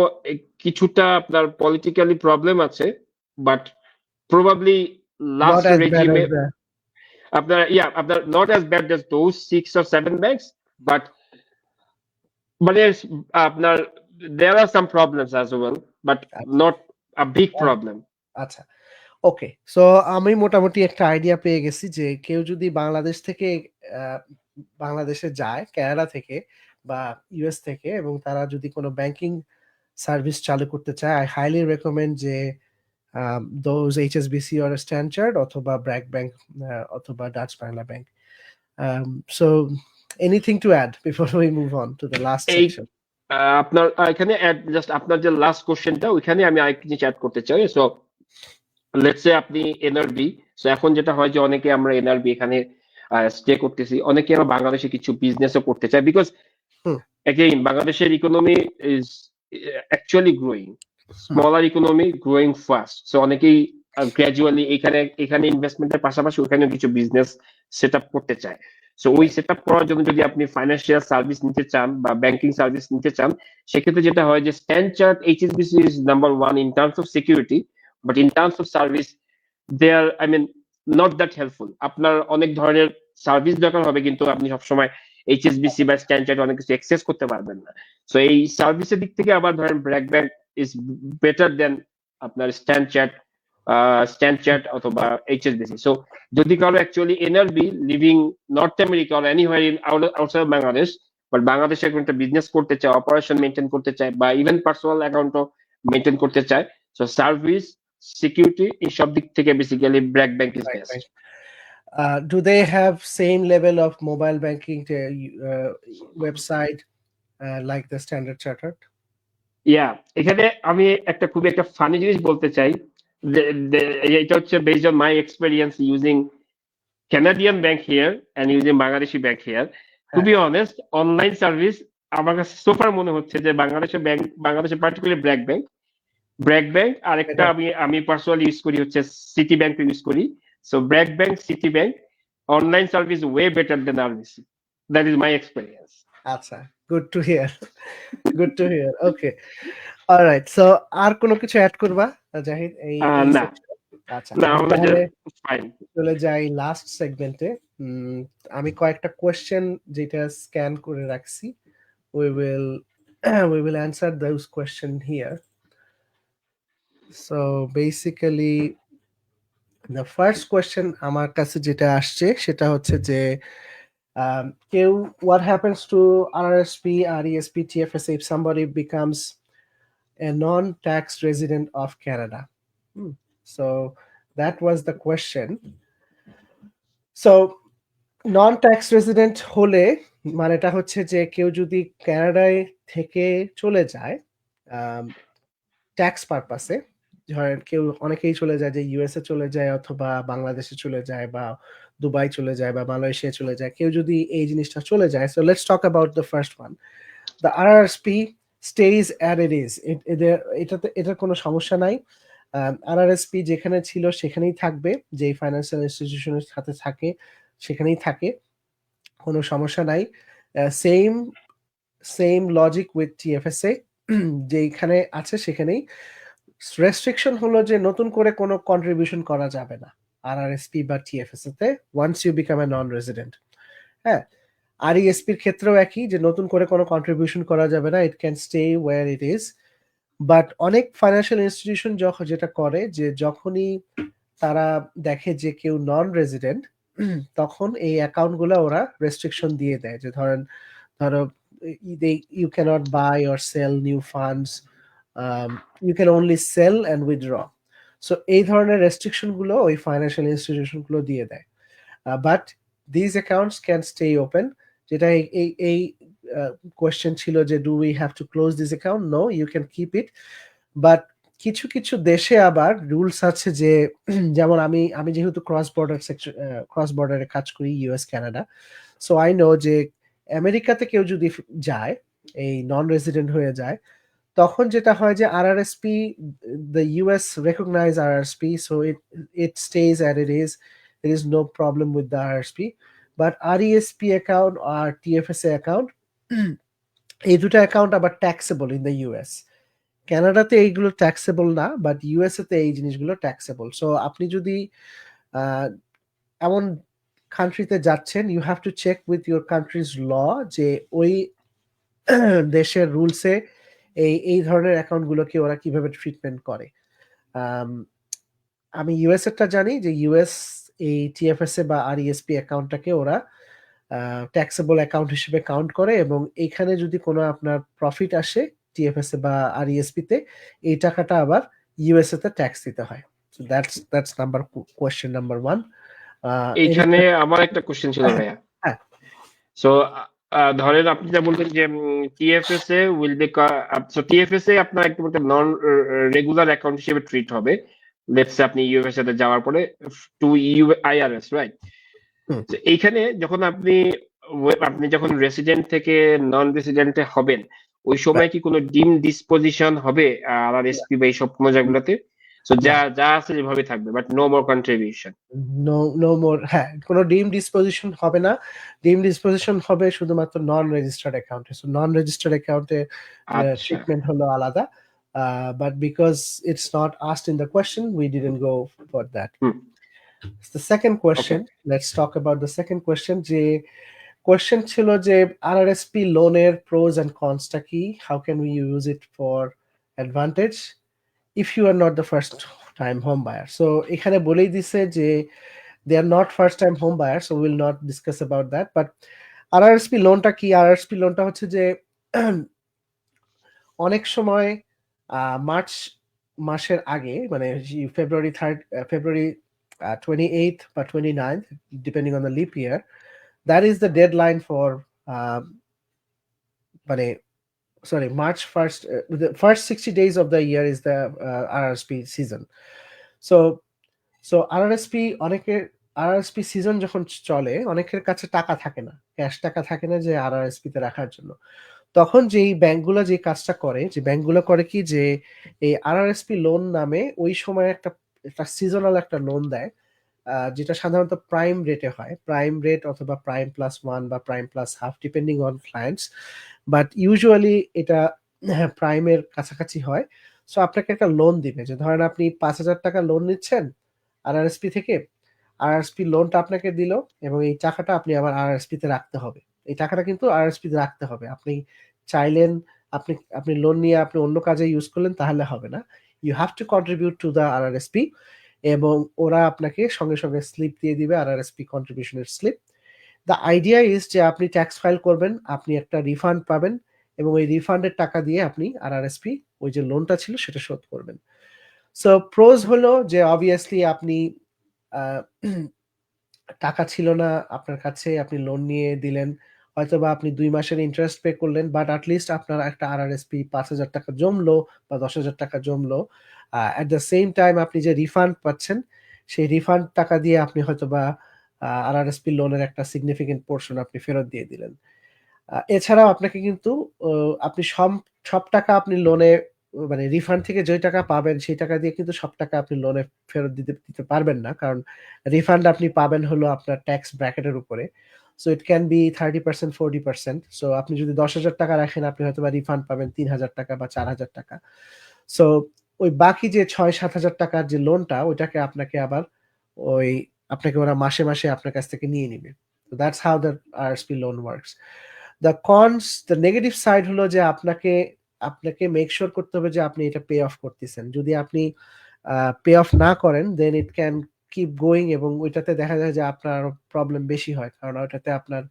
কিছুটা আপনার politically problem আছে, but probably not last as bad রেজিমে as the আপনার not as bad as those 6 or 7 banks, but আপনার there are some problems as well, but আচ্ছা, not a big problem. আচ্ছা, ওকে। So আমি মোটামুটি একটা আইডিয়া পেয়ে গেছি যে কেউ যদি বাংলাদেশ থেকে আহ, বাংলাদেশে যায় কানাডা থেকে বা ইউএস থেকে, এবং তারা যদি কোনো ব্যাংকিং সার্ভিস চালু করতে চায়, আই হাইলি রেকমেন্ড যে দোজ এইচএসবিসি অর স্ট্যান্ডার্ড অথবা ব্র্যাক ব্যাংক অথবা Dutch Bangla bank. So anything to add before we move on to the last এই সেকশন? আপনার এখানে জাস্ট আপনার যে লাস্ট কোশ্চেনটা ওইখানে আমি আরেকটা জিনিস অ্যাড করতে চাই। সো লেটস সে আপনি এনআরবি, সো এখন যেটা হয় যে অনেকে আমরা এনআরবি এখানে স্টে করতেছি, অনেকে আমরা বাংলাদেশে কিছু বিজনেসও করতে চাই, বিকজ হুম, again বাংলাদেশের economy is actually growing, hmm, smaller economy growing fast. So অনেকেই গ্র্যাজুয়ালি এখানে এখানে ইনভেস্টমেন্টের পাশাপাশি ওখানে কিছু বিজনেস সেট আপ করতে চায়। সো ওই right, সেট আপ করার জন্য যদি আপনি ফাইন্যান্সিয়াল সার্ভিস নিতে চান বা ব্যাংকিং সার্ভিস নিতে চান, সেক্ষেত্রে যেটা হয় যে Standard HSBC is number one in terms of security, but in terms of service they are I mean not that helpful. আপনার অনেক ধরনের সার্ভিস দরকার হবে, কিন্তু আপনি সবসময় এইচএসবিসি বা স্ট্যান্ডার্ড অনেক কিছু এক্সেস করতে পারবেন না। সো এই সার্ভিসের দিক থেকে আবার ধরেন ব্র্যাক ব্যাংক ইজ বেটার দেন আপনার স্ট্যান্ডার্ড অথবা এইচএসবিসি। সো যদি কারো actually NRB living north America or anywhere in outside Bangladesh, but বাংলাদেশে একটা বিজনেস করতে চায়, অপারেশন মেনটেন করতে চায়, বা ইভেন পার্সোনাল অ্যাকাউন্টও মেনটেন করতে চায়, সো সার্ভিস সিকিউরিটি এইসব দিক থেকে basically BRAC bank is right, best. right. Do they have same level of mobile banking website like the Standard Chartered? ইয়া, এখানে আমি খুবই একটা ফানি জিনিস বলতে চাই, এটা হচ্ছে based on my experience using Canadian bank here and using Bangladeshi bank here. To হ্যাঁ, be honest, অনলাইন সার্ভিস আমার কাছে সোফার মনে হচ্ছে যে বাংলাদেশের ব্যাংক, বাংলাদেশের পার্টিকুলার ব্র্যাক ব্যাংক আর একটা এটা আমি পার্সোনালি ইউজ করি হচ্ছে সিটি ব্যাংক ইউজ করি। So BRAC Bank, City Bank online service way better than RBC. That is my experience. আচ্ছা, good to hear, good to hear. Okay, alright. So আর কোনো কিছু অ্যাড করবা জাহিদ এই এই না সেকশন? আচ্ছা, না, আমি আমরা তাহলে ফাইন। চলে যাই লাস্ট সেগমেন্টে। আমি কয়েকটা কোয়েশ্চেন যেটা স্ক্যান করে রাখছি, we will we will answer those question here. So basically the first question আমার কাছে যেটা আসছে সেটা হচ্ছে যে কেউ what happens to RRSP, RESP, TFSA if somebody becomes a non-tax resident of Canada? So that was the question. So non-tax resident হলে মানেটা হচ্ছে যে কেউ যদি কানাডায় থেকে চলে যায় ট্যাক্স পারপাসে, ধরেন কেউ অনেকেই চলে যায় যে ইউএসএ চলে যায় অথবা বাংলাদেশে চলে যায় বা দুবাই চলে যায় বা মালয়েশিয়া চলে যায়, কেউ যদি এই জিনিসটা চলে যায়। So let's talk about the first one, the RRSP stage as it is. এটার কোনো সমস্যা নাই। আরআরএসপি যেখানে ছিল সেখানেই থাকবে, যেই ফাইন্যান্সিয়াল ইনস্টিটিউশনের সাথে থাকে সেখানেই থাকে, কোনো সমস্যা নাই। সেম সেম লজিক উইথ টিএফএসএ, যেখানে আছে সেখানেই। রেস্ট্রিকশন হলো যে নতুন করে কোনো কন্ট্রিবিউশন করা যাবে না আরআরএসপি বা টিএফএসএ তে once you become a non resident. হ্যাঁ, আরইএসপির ক্ষেত্রেও একই, যে নতুন করে কোনো কন্ট্রিবিউশন করা যাবে না, it can stay where it is. But অনেক ফাইন্যান্সিয়াল ইনস্টিটিউশন যেটা করে যে যখনই তারা দেখে যে কেউ নন রেসিডেন্ট, তখন এই অ্যাকাউন্টগুলো ওরা রেস্ট্রিকশন দিয়ে দেয়, যে ধরো you cannot buy or sell new funds, you can only sell and withdraw. So এই ধরনের রেস্ট্রিকশন গুলো ওই ফাইন্যান্সিয়াল ইনস্টিটিউশন গুলো দিয়ে দেয়। But these accounts can stay open, যেটা এই কোয়েশ্চেন ছিল যে do we have to close this account, no, you can keep it. But কিছু কিছু দেশে আবার রুলস আছে যে যেমন আমি যেহেতু ক্রস বর্ডারে কাজ করি, US Canada, so I know যে আমেরিকাতে কেউ যদি যায়, এই নন রেসিডেন্ট হয়ে যায়, তখন যেটা হয় যে RRSP, the US recognise RRSP, so it stage at it is, there is no problem with the RSP. But RESP account আর TFSA account, এই দুটো অ্যাকাউন্ট আবার ট্যাক্সেবল ইন দ্য ইউএস। কানাডাতে এইগুলো ট্যাক্সেবল না, বাট ইউএসএ তে এই জিনিসগুলো ট্যাক্সেবল। সো আপনি যদি আহ, এমন কান্ট্রিতে যাচ্ছেন, you have to check with your country's law যে ওই দেশের রুলসে এই ধরনের অ্যাকাউন্টগুলোকে ওরা কিভাবে ট্রিটমেন্ট করে। আম, আমি ইউএস এরটা জানি যে ইউএস এই টিএফএসএ বা আরইএসপি অ্যাকাউন্টটাকে ওরা ট্যাক্সেবল অ্যাকাউন্ট হিসেবে কাউন্ট করে, এবং এইখানে যদি কোনো আপনার প্রফিট আসে টিএফএসএ বা আরইএসপি তে, এই টাকাটা আবার ইউএসএ তে ট্যাক্স দিতে হয়। So that's number question number 1। এইখানে আমার একটা কোশ্চেন ছিল ভাইয়া। হ্যাঁ, সো ধরেন আপনি যা বললেন যে টিএফএসএ উইল বি, সো টিএফএসএ আপনার একদম একটা নন রেগুলার অ্যাকাউন্ট হিসেবে ট্রিট হবে, লেটস সে আপনি ইউএসএ তে যাওয়ার পরে টু আইআরএস, রাইট? হুম, এইখানে যখন আপনি আপনি যখন রেসিডেন্ট থেকে নন রেসিডেন্টে হবেন, ওই সময় right. কি কোনো ডিম ডিসপোজিশন হবে আরআরএসপি বা এইসব কোনো জায়গাগুলোতে? সো যা না, যা আছে যেভাবে থাকবে, but no more contribution. No more, হ্যাঁ, কোনো ডিম ডিসপোজিশন হবে না। ডিম ডিসপোজিশন হবে শুধুমাত্র নন রেজিস্টার্ড অ্যাকাউন্টে। সো নন রেজিস্টার্ড অ্যাকাউন্টে আচ্ছা। ট্রিটমেন্ট হলো আলাদা। But because it's not asked in the question, we didn't go for that. Hmm, The second okay. question, let's talk about the second question, যে কোয়েশ্চেন ছিল যে আরআরএসপি লোনের প্রোজ এন্ড কনসটা কি, how can we use it for advantage if you are not the first time home buyer. So এখানে বলেই দিছে যে they are not first time home buyer, so will not discuss about that. But RRSP লোনটা কি? আরআরএসপি লোনটা হচ্ছে যে অনেক সময় মার্চ মাসের আগে, মানে ফেব্রুয়ারি 28th বা 29th, depending on the lip year, that is the deadline for মানে sorry, March 1st, the first 60 days of the year is the RRSP season. So RRSP অনেকের, আরআরএসপি সিজন যখন চলে, অনেকের কাছে টাকা থাকে না, ক্যাশ টাকা থাকে না যে আরআরএসপি তে রাখার জন্য। তখন যেই ব্যাংকগুলো যে কাজটা করে, যে ব্যাংকগুলো করে কি যে এই আরআরএসপি লোন নামে ওই সময় একটা সিজনাল একটা লোন দেয়, যেটা সাধারণত প্রাইম রেটে হয়, প্রাইম রেট অথবা প্রাইম প্লাস 1 বা prime plus half, depending on clients, but usually এটা প্রাইমের কাছাকাছি হয়। সো আপনাকে একটা লোন দিবে, যে ধরেন আপনি 5,000 টাকা লোন নিচ্ছেন আরআরএসপি থেকে, আরআরএসপি লোনটা আপনাকে দিল, এবং এই টাকাটা আপনি আবার আরআরএসপি তে রাখতে হবে। এই টাকাটা কিন্তু আরআরএসপি তে রাখতে হবে। আপনি চাইলেন, আপনি আপনি লোন নিয়ে আপনি অন্য কাজে ইউজ করলেন, তাহলে হবে না। You have to contribute to the RRSP, এবং ওরা আপনাকে সঙ্গে সঙ্গে স্লিপ দিয়ে দিবে, আরআরএসপি কন্ট্রিবিউশনের স্লিপ। দ্য আইডিয়া ইজ যে আপনি ট্যাক্স ফাইল করবেন, আপনি একটা রিফান্ড পাবেন, এবং ওই রিফান্ডের টাকা দিয়ে আপনি আরআরএসপি, ওই যে লোনটা ছিল সেটা শোধ করবেন। সো প্রোজ হলো যে অবভিয়াসলি আপনি আহ, টাকা ছিল না আপনার কাছে, আপনি লোন নিয়ে দিলেন, হয়তোবা আপনি 2 মাসের ইন্টারেস্ট পে করলেন, বাট অ্যাটলিস্ট আপনার একটা আরআরএসপি 5,000 টাকা জমলো বা 10,000 টাকা জমলো। অ্যাট দ্য সেম টাইম আপনি যে রিফান্ড পাচ্ছেন, সেই রিফান্ড টাকা দিয়ে আপনি হয়তোবা আরআরএসপি লোনের একটা সিগনিফিকেন্ট পোর্শন আপনি ফেরত দিয়ে দিলেন। এছাড়াও আপনাকে কিন্তু আপনি সব সব টাকা আপনি লোনে, মানে রিফান্ড থেকে যে টাকা পাবেন সেই টাকা দিয়ে কিন্তু সব টাকা আপনি লোনে ফেরত দিতে দিতে পারবেন না, কারণ রিফান্ড আপনি পাবেন হলো আপনার ট্যাক্স ব্র্যাকেটের উপরে। So it can be 30%, 40%। So আপনি যদি 10,000 টাকা রাখেন, আপনি হয়তো বা রিফান্ড পাবেন 3,000 টাকা বা 4,000 টাকা। সো ওই বাকি যে 6-7 হাজার টাকার যে লোনটা, ওইটাকে আপনাকে আবার ওই আপনাকে ওরা মাসে মাসে আপনার কাছ থেকে নিয়ে নিবে। So that's how the RSP loan works. The cons, the negative side হলো যে আপনাকে আপনাকে মেক শিওর করতে হবে যে আপনি এটা পে অফ করতেছেন। যদি আপনি পে অফ না করেন, দেন ইট ক্যান কিপ গোয়িং, এবং ওইটাতে দেখা যায় যে আপনার প্রবলেম বেশি হয়, কারণ ওইটাতে আপনার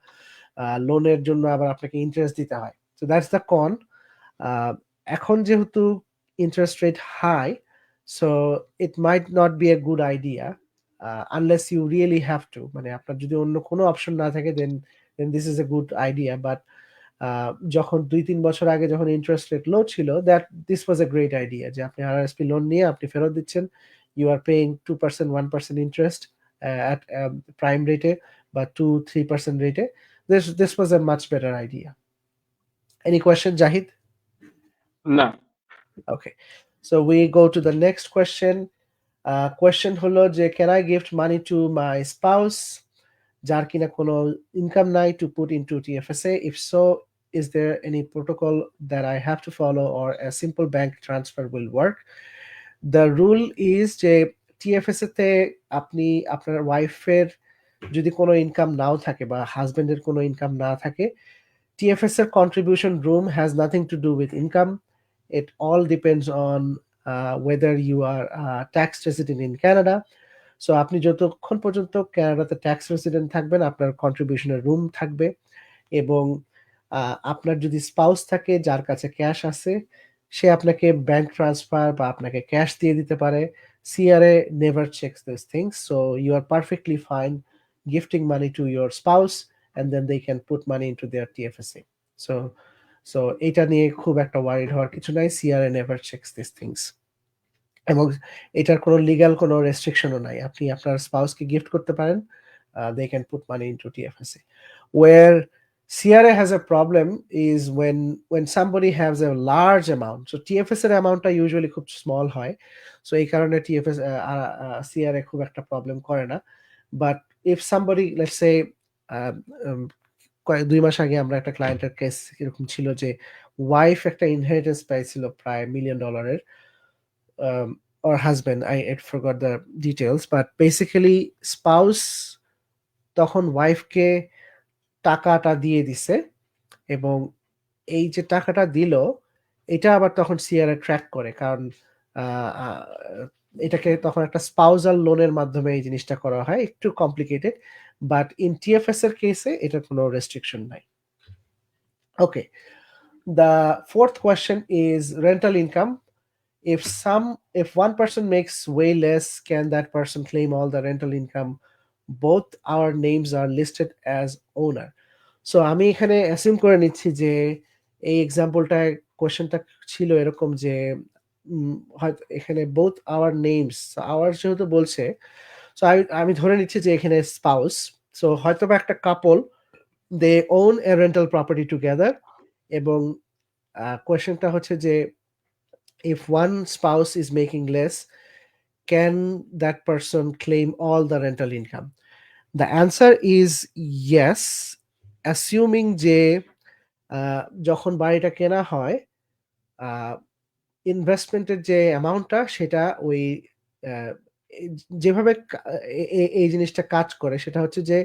লোনের জন্য আবার আপনাকে ইন্টারেস্ট দিতে হয়। So that's the con. এখন যেহেতু interest rate high, So it might not be a good idea unless you really have to, মানে আপনার যদি অন্য কোনো অপশন না থাকে then this is a good idea, but যখন 2-3 বছর আগে যখন ইন্টারেস্ট রেট লো ছিল, that this was a great idea যে আপনি আরআরএসপি লোন নিয়ে আপনি ফেরত দিচ্ছেন, you are paying 2% 1% interest at prime রেটে বা 2-3% রেটে. This was a much better idea. Any question, Jahid? না। Okay, so we go to the next question. Question হলো যে can I gift money to my spouse যার কিনা কোনো income নাই to put into TFSA? If so, is there any protocol that I have to follow or a simple bank transfer will work? The rule is যে TFSA তে আপনি আপনার ওয়াইফের যদি কোনো ইনকাম নাও থাকে বা হাজবেন্ডের কোনো ইনকাম না থাকে, TFSA contribution room has nothing to do with income. It all depends on whether you are tax resident in Canada. So আপনি যতক্ষণ পর্যন্ত কানাডাতে ট্যাক্স রেসিডেন্ট থাকবেন আপনার কন্ট্রিবিউশনের রুম থাকবে, এবং আপনার যদি স্পাউস থাকে যার কাছে ক্যাশ আছে সে আপনাকে ব্যাংক ট্রান্সফার বা আপনাকে ক্যাশ দিয়ে দিতে পারে. CRA never checks these things, so you are perfectly fine gifting money to your spouse and then they can put money into their TFSA. So এটা নিয়ে খুব একটা ওয়ারিড হওয়ার কিছু নাই. CRA never checks these things. এবং এটার কোনো লিগ্যাল কোনো রেস্ট্রিকশনও নাই, আপনি আপনার স্পাউসকে গিফট করতে পারেন, they can put money into TFSA. Where CRA has a problem is when somebody has a large amount. So TFSA এর অ্যামাউন্টটা ইউজুয়ালি খুব স্মল হয়, সো এই কারণে CRA খুব একটা প্রবলেম করে না. But if somebody let's say 2 মাস আগে আমরা একটা ক্লায়েন্টের কেস এরকম ছিল যে ওয়াইফ একটা ইনহেরিটেন্স পাইছিল প্রায় $1 million, or husband, I forgot the details, but basically spouse তখন ওয়াইফকে টাকাটা দিয়ে দিছে, এবং এই যে টাকাটা দিল এটা আবার তখন সিআরএ ট্র্যাক করে, কারণ এটাকে তখন একটা স্পাউজাল লোনের মাধ্যমে এই জিনিসটা করা হয়, একটু কমপ্লিকেটেড, বাট ইন TFS এর কেসে এটার কোনো রেস্ট্রিকশন নাই. ওকে, the fourth question is rental income. If one person makes way less, can that person claim all the rental income? Both our names are listed as owner. So আমি এখানে assume করে নিচ্ছি যে এই এক্সাম্পলটায় কোশ্চেনটা ছিল এরকম যে হয়তো এখানে বোথ আওয়ার নেমস, আওয়ার যেহেতু বলছে, সো আমি ধরে নিচ্ছি যে এখানে স্পাউস, সো হয়তো বা একটা couple, they own a rental property together, এবং কোয়েশ্চেনটা হচ্ছে যে if one spouse is making less, can that person claim all the rental income? The answer is yes, assuming যে যখন বাড়িটা কেনা হয় ইনভেস্টমেন্টের যে অ্যামাউন্টটা সেটা ওই যেভাবে এই জিনিসটা কাজ করে সেটা হচ্ছে যে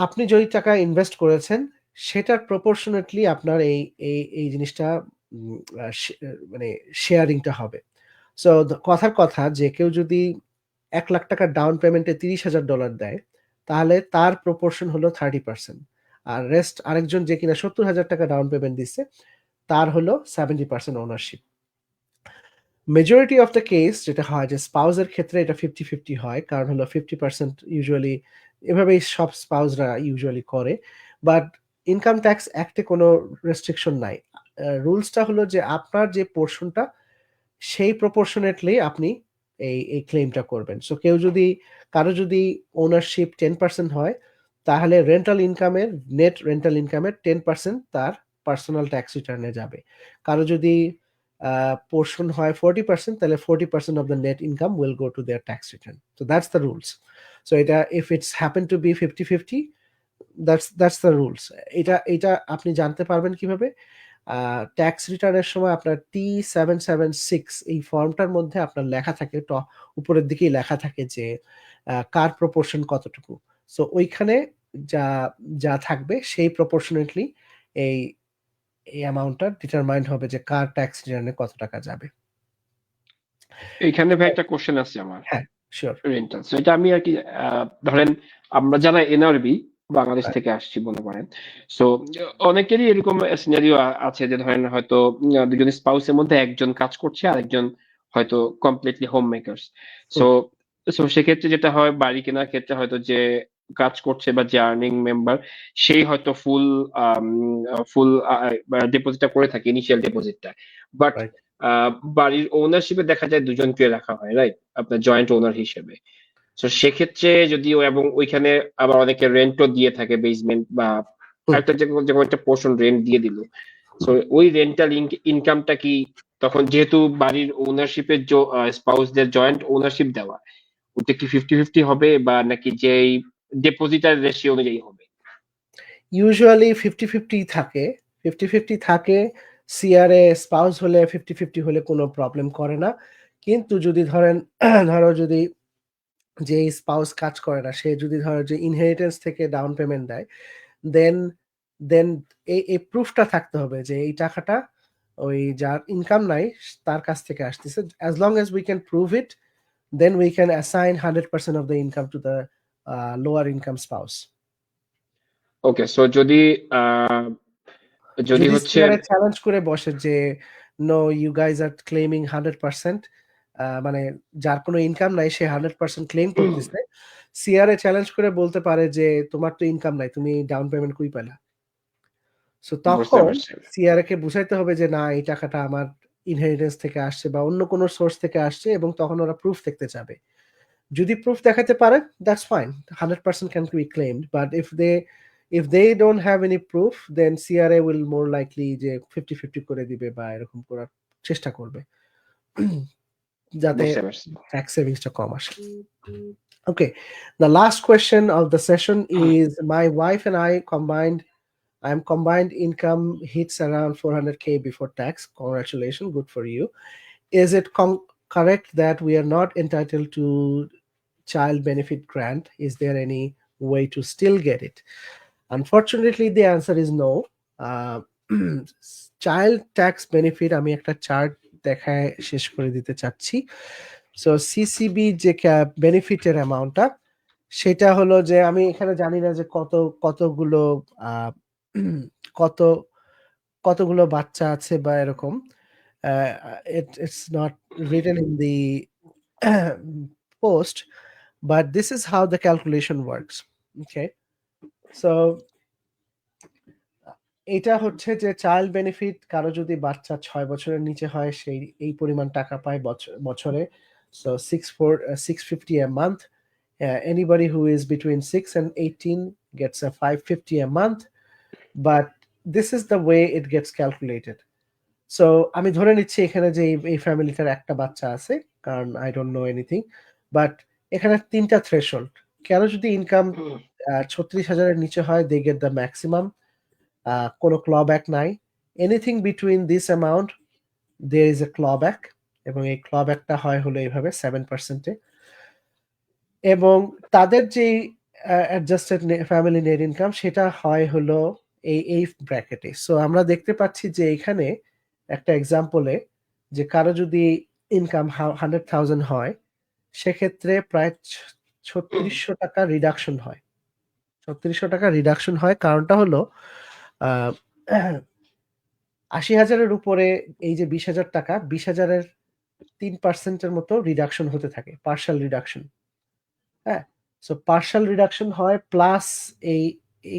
আপনি যদি টাকা ইনভেস্ট করেছেন সেটার প্রপোর্শনেটলি আপনার এই জিনিসটা মানে শেয়ারিংটা হবে. সো কথার কথা যে কেউ যদি $1,00,000 ডাউন পেমেন্টে $30,000 দেয়, তাহলে তার প্রপোর্শন হলো 30%, আর রেস্ট আরেকজন যে কিনা $70,000 ডাউন পেমেন্ট দিচ্ছে তার হলো 70% ownership. Majority of the case যেটা হয় যে স্পাউসের ক্ষেত্রে এটা 50-50 হয়, কারণ হলো 50% ইউজুয়ালি এভাবেই সব স্পাউসরা ইউজুয়ালি করে, বাট ইনকাম ট্যাক্স অ্যাক্টে কোনো রেস্ট্রিকশন নাই. রুলসটা হলো যে আপনার যে পোর্শনটা সেই প্রপোর্শনেটলি আপনি এই ক্লেমটা করবেন. সো কারো যদি ওনারশিপ 10% হয়, তাহলে নেট রেন্টাল ইনকামের 10% তার পার্সোনাল ট্যাক্স রিটার্নে যাবে. কারো যদি পোর্শন হয় 40%, তাহলে 40% of the net income will go to their tax return. So that's the rules. So এটা if it's happen to be 50-50, that's the rules. এটা আপনি জানতে পারবেন কিভাবে? ট্যাক্স রিটার্নের সময় আপনার T776 এই ফর্মটার মধ্যে আপনার লেখা থাকে, উপরের দিকেই লেখা থাকে যে কার প্রপোর্শন কতটুকু. সো ওইখানে যা থাকবে সেই প্রপোর্শনেটলি এই অ্যামাউন্টটা ডিটারমাইন্ড হবে যে কার ট্যাক্স রিটার্নে কত টাকা যাবে. এখানে ভাই একটা কোশ্চেন আছে আমার। হ্যাঁ, শিওর. রেন্টাল, সো এটা আমি আর কি ধরেন আমরা যারা এনআরবি বাংলাদেশ থেকে আসছি মনে করেন, সো অনেকেরই এরকম সিনারিও আছে যে ধরেন হয়তো দুজন স্পাউসের মধ্যে একজন কাজ করছে আর একজন হয়তো completely home makers. So so সেক্ষেত্রে যেটা হয়, বাড়ি কেনার ক্ষেত্রে হয়তো যে কাজ করছে বা যে আর্নিং মেম্বার, সেই হয়তো ফুল ডিপোজিটটা করে থাকে, ইনিশিয়াল ডিপোজিটটা। But right. বাড়ির ওনারশিপে দেখা যায় দুজনকে রাখা হয়, রাইট? আপনার জয়েন্ট ওনার হিসেবে। সো সেক্ষেত্রে যদিও, এবং ওইখানে আবার অনেকে রেন্টও দিয়ে থাকে, বেসমেন্ট বা একটা যে কোনো একটা পোর্শন রেন্ট দিয়ে দিল। সো ওই রেন্টাল ইনকামটা কি তখন, যেহেতু বাড়ির ওনারশিপের স্পাউসদের জয়েন্ট ওনারশিপ দেওয়া, ওটা কি 50-50 হবে, বা নাকি যেই ডিপোজিটার রেশিও অনুযায়ী হবে? ইউজুয়ালি 50-50 থাকে। 50-50 থাকে। সিআরএ স্পাউস হলে 50-50 হলে কোনো প্রবলেম করে না। কিন্তু যদি ধরেন ধরো যদি যে স্পাউস কাজ করে না, সে যদি ধরো যে ইনহেরিটেন্স থেকে ডাউন পেমেন্ট দেয়, দেন দেন এই প্রুফটা থাকতে হবে যে এই টাকাটা ওই যার ইনকাম নাই তার কাছ থেকে আসতেছে। As long as we can prove it, then we can assign 100% of the income to the lower income spouse. Okay, so যদি যদি যদি হচ্ছে সিআরএ চ্যালেঞ্জ করে বসে যে no you guys are claiming 100%, মানে যার কোনো ইনকাম নাই সে 100% ক্লেম করতেছে, সিআরএ চ্যালেঞ্জ করে বলতে পারে যে তোমার তো ইনকাম নাই, তুমি ডাউন পেমেন্ট কই পেলা? সো বুঝতে তখন পারছি। সিআরএ কে বুঝাইতে হবে যে না এই টাকাটা আমার ইনহেরিটেন্স থেকে আসছে বা অন্য কোনো সোর্স থেকে আসছে, এবং তখন ওরা প্রুফ দেখতে চাবে। যদি প্রুফ দেখাতে পারে, that's fine, 100% can be claimed. But if they don't have any proof, then CRA will more likely যে 50-50 করে দিবে বা এরকম করার চেষ্টা করবে যাতে বুঝতে পারছি। ট্যাক্স সেভিংসটা কম আসে। Okay, the last question of the session is my wife and I'm combined income hits around 400K before tax. Congratulations, good for you. Is it correct that we are not entitled to child benefit grant? Is there any way to still get it? Unfortunately, the answer is no. Uh, child tax benefit আমি একটা chart দেখায় শেষ করে দিতে চাচ্ছি। So CCB যে বেনিফিটের অ্যামাউন্টটা, সেটা হলো যে আমি এখানে জানি না যে কতগুলো আহ, কত কতগুলো বাচ্চা আছে বা এরকম। It's not written in the post, but this is how the calculation works. Okay, so এটা হচ্ছে যে চাইল্ড বেনিফিট, কারো যদি বাচ্চা 6 বছরের নিচে হয় সেই এই পরিমাণ টাকা পায় বছরে। So 650 a month. Anybody who is between 6 and 18 gets a 550 a month, but this is the way it gets calculated. So আমি ধরে নিচ্ছি এখানে যে এই ফ্যামিলিটার একটা বাচ্চা আছে, কারণ I don't know anything, but এখানে 3টা থ্রেশহোল্ড। কেন যদি ইনকাম 36,000-এর নিচে হয়, দে গেট দ্য ম্যাক্সিমাম, কোনো ক্লব্যাক নাই। Anything between this amount there is a clawback, এবং এই ক্লব্যাকটা হয় হলো এইভাবে 7%-এ। এবং তাদের যে অ্যাডজাস্টেড ফ্যামিলি নেট ইনকাম সেটা হয় হলো এই ব্র্যাকেটে। সো আমরা দেখতে পাচ্ছি যে এখানে একটা এক্সাম্পলে যে কারো যদি ইনকাম 100,000 হয়, সেক্ষেত্রে প্রায় 3600 টাকা রিডাকশন হয়। 3600 টাকা রিডাকশন হয়, কারণটা হলো 80,000-এর উপরে এই যে 20,000 টাকা, 20,000-এর 3%-এর মতো রিডাকশন হতে থাকে, পার্শাল রিডাকশন। হ্যাঁ, সো পার্শাল রিডাকশন হয়, প্লাস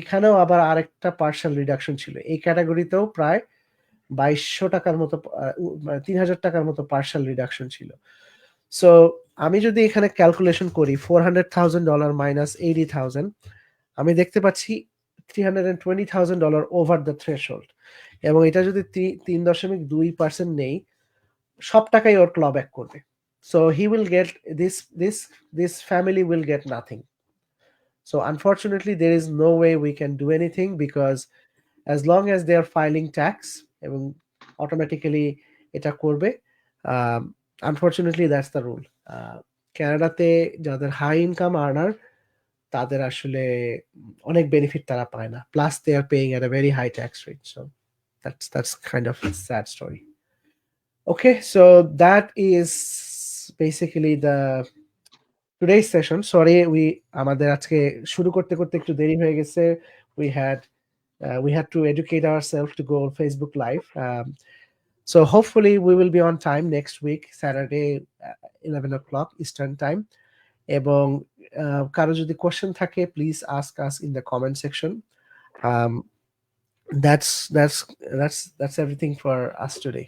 এখানেও আবার আরেকটা পার্শাল রিডাকশন ছিল। এই ক্যাটাগরিতেও প্রায় 2200 টাকার মতো, 3000 টাকার মতো পার্শাল রিডাকশন ছিল। সো আমি যদি এখানে ক্যালকুলেশন করি $400,000 মাইনাস 80,000, আমি দেখতে পাচ্ছি $320,000 ওভার দ্য থ্রেশহোল্ড। এবং এটা যদি 3.2% নেই, সব টাকাই ওর ক্লব্যাক করবে। So he will get this family will get nothing. So unfortunately, there is no way we can do anything, because as long as they are filing tax, এবং automatically এটা করবে। Um, Unfortunately, that's the rule. ক্যানাডাতে যাদের high income earner, তাদের আসলে অনেক benefit তারা পায় না, plus they are paying at a very high tax rate. So that's kind of a sad story. Okay, so that is basically the today's session. Sorry, আমাদের আজকে শুরু করতে করতে একটু দেরি হয়ে গেছে। We had to educate ourselves to go on Facebook Live. So hopefully we will be on time next week, Saturday, 11 o'clock Eastern time. এবং কারো যদি কোশ্চেন থাকে, please ask us in the comment section. Um, that's everything for us today.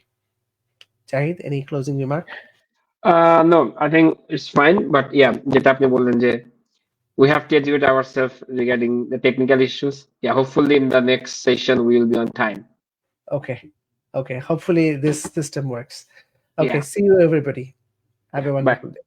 Jahid, any closing remark? No, I think it's fine. But yeah, যেটা আপনি বললেন যে we have to educate ourselves regarding the technical issues. Yeah, hopefully in the next session we will be on time. Okay, hopefully this system works. Okay, Yeah. see you everybody. Have a Bye. wonderful day.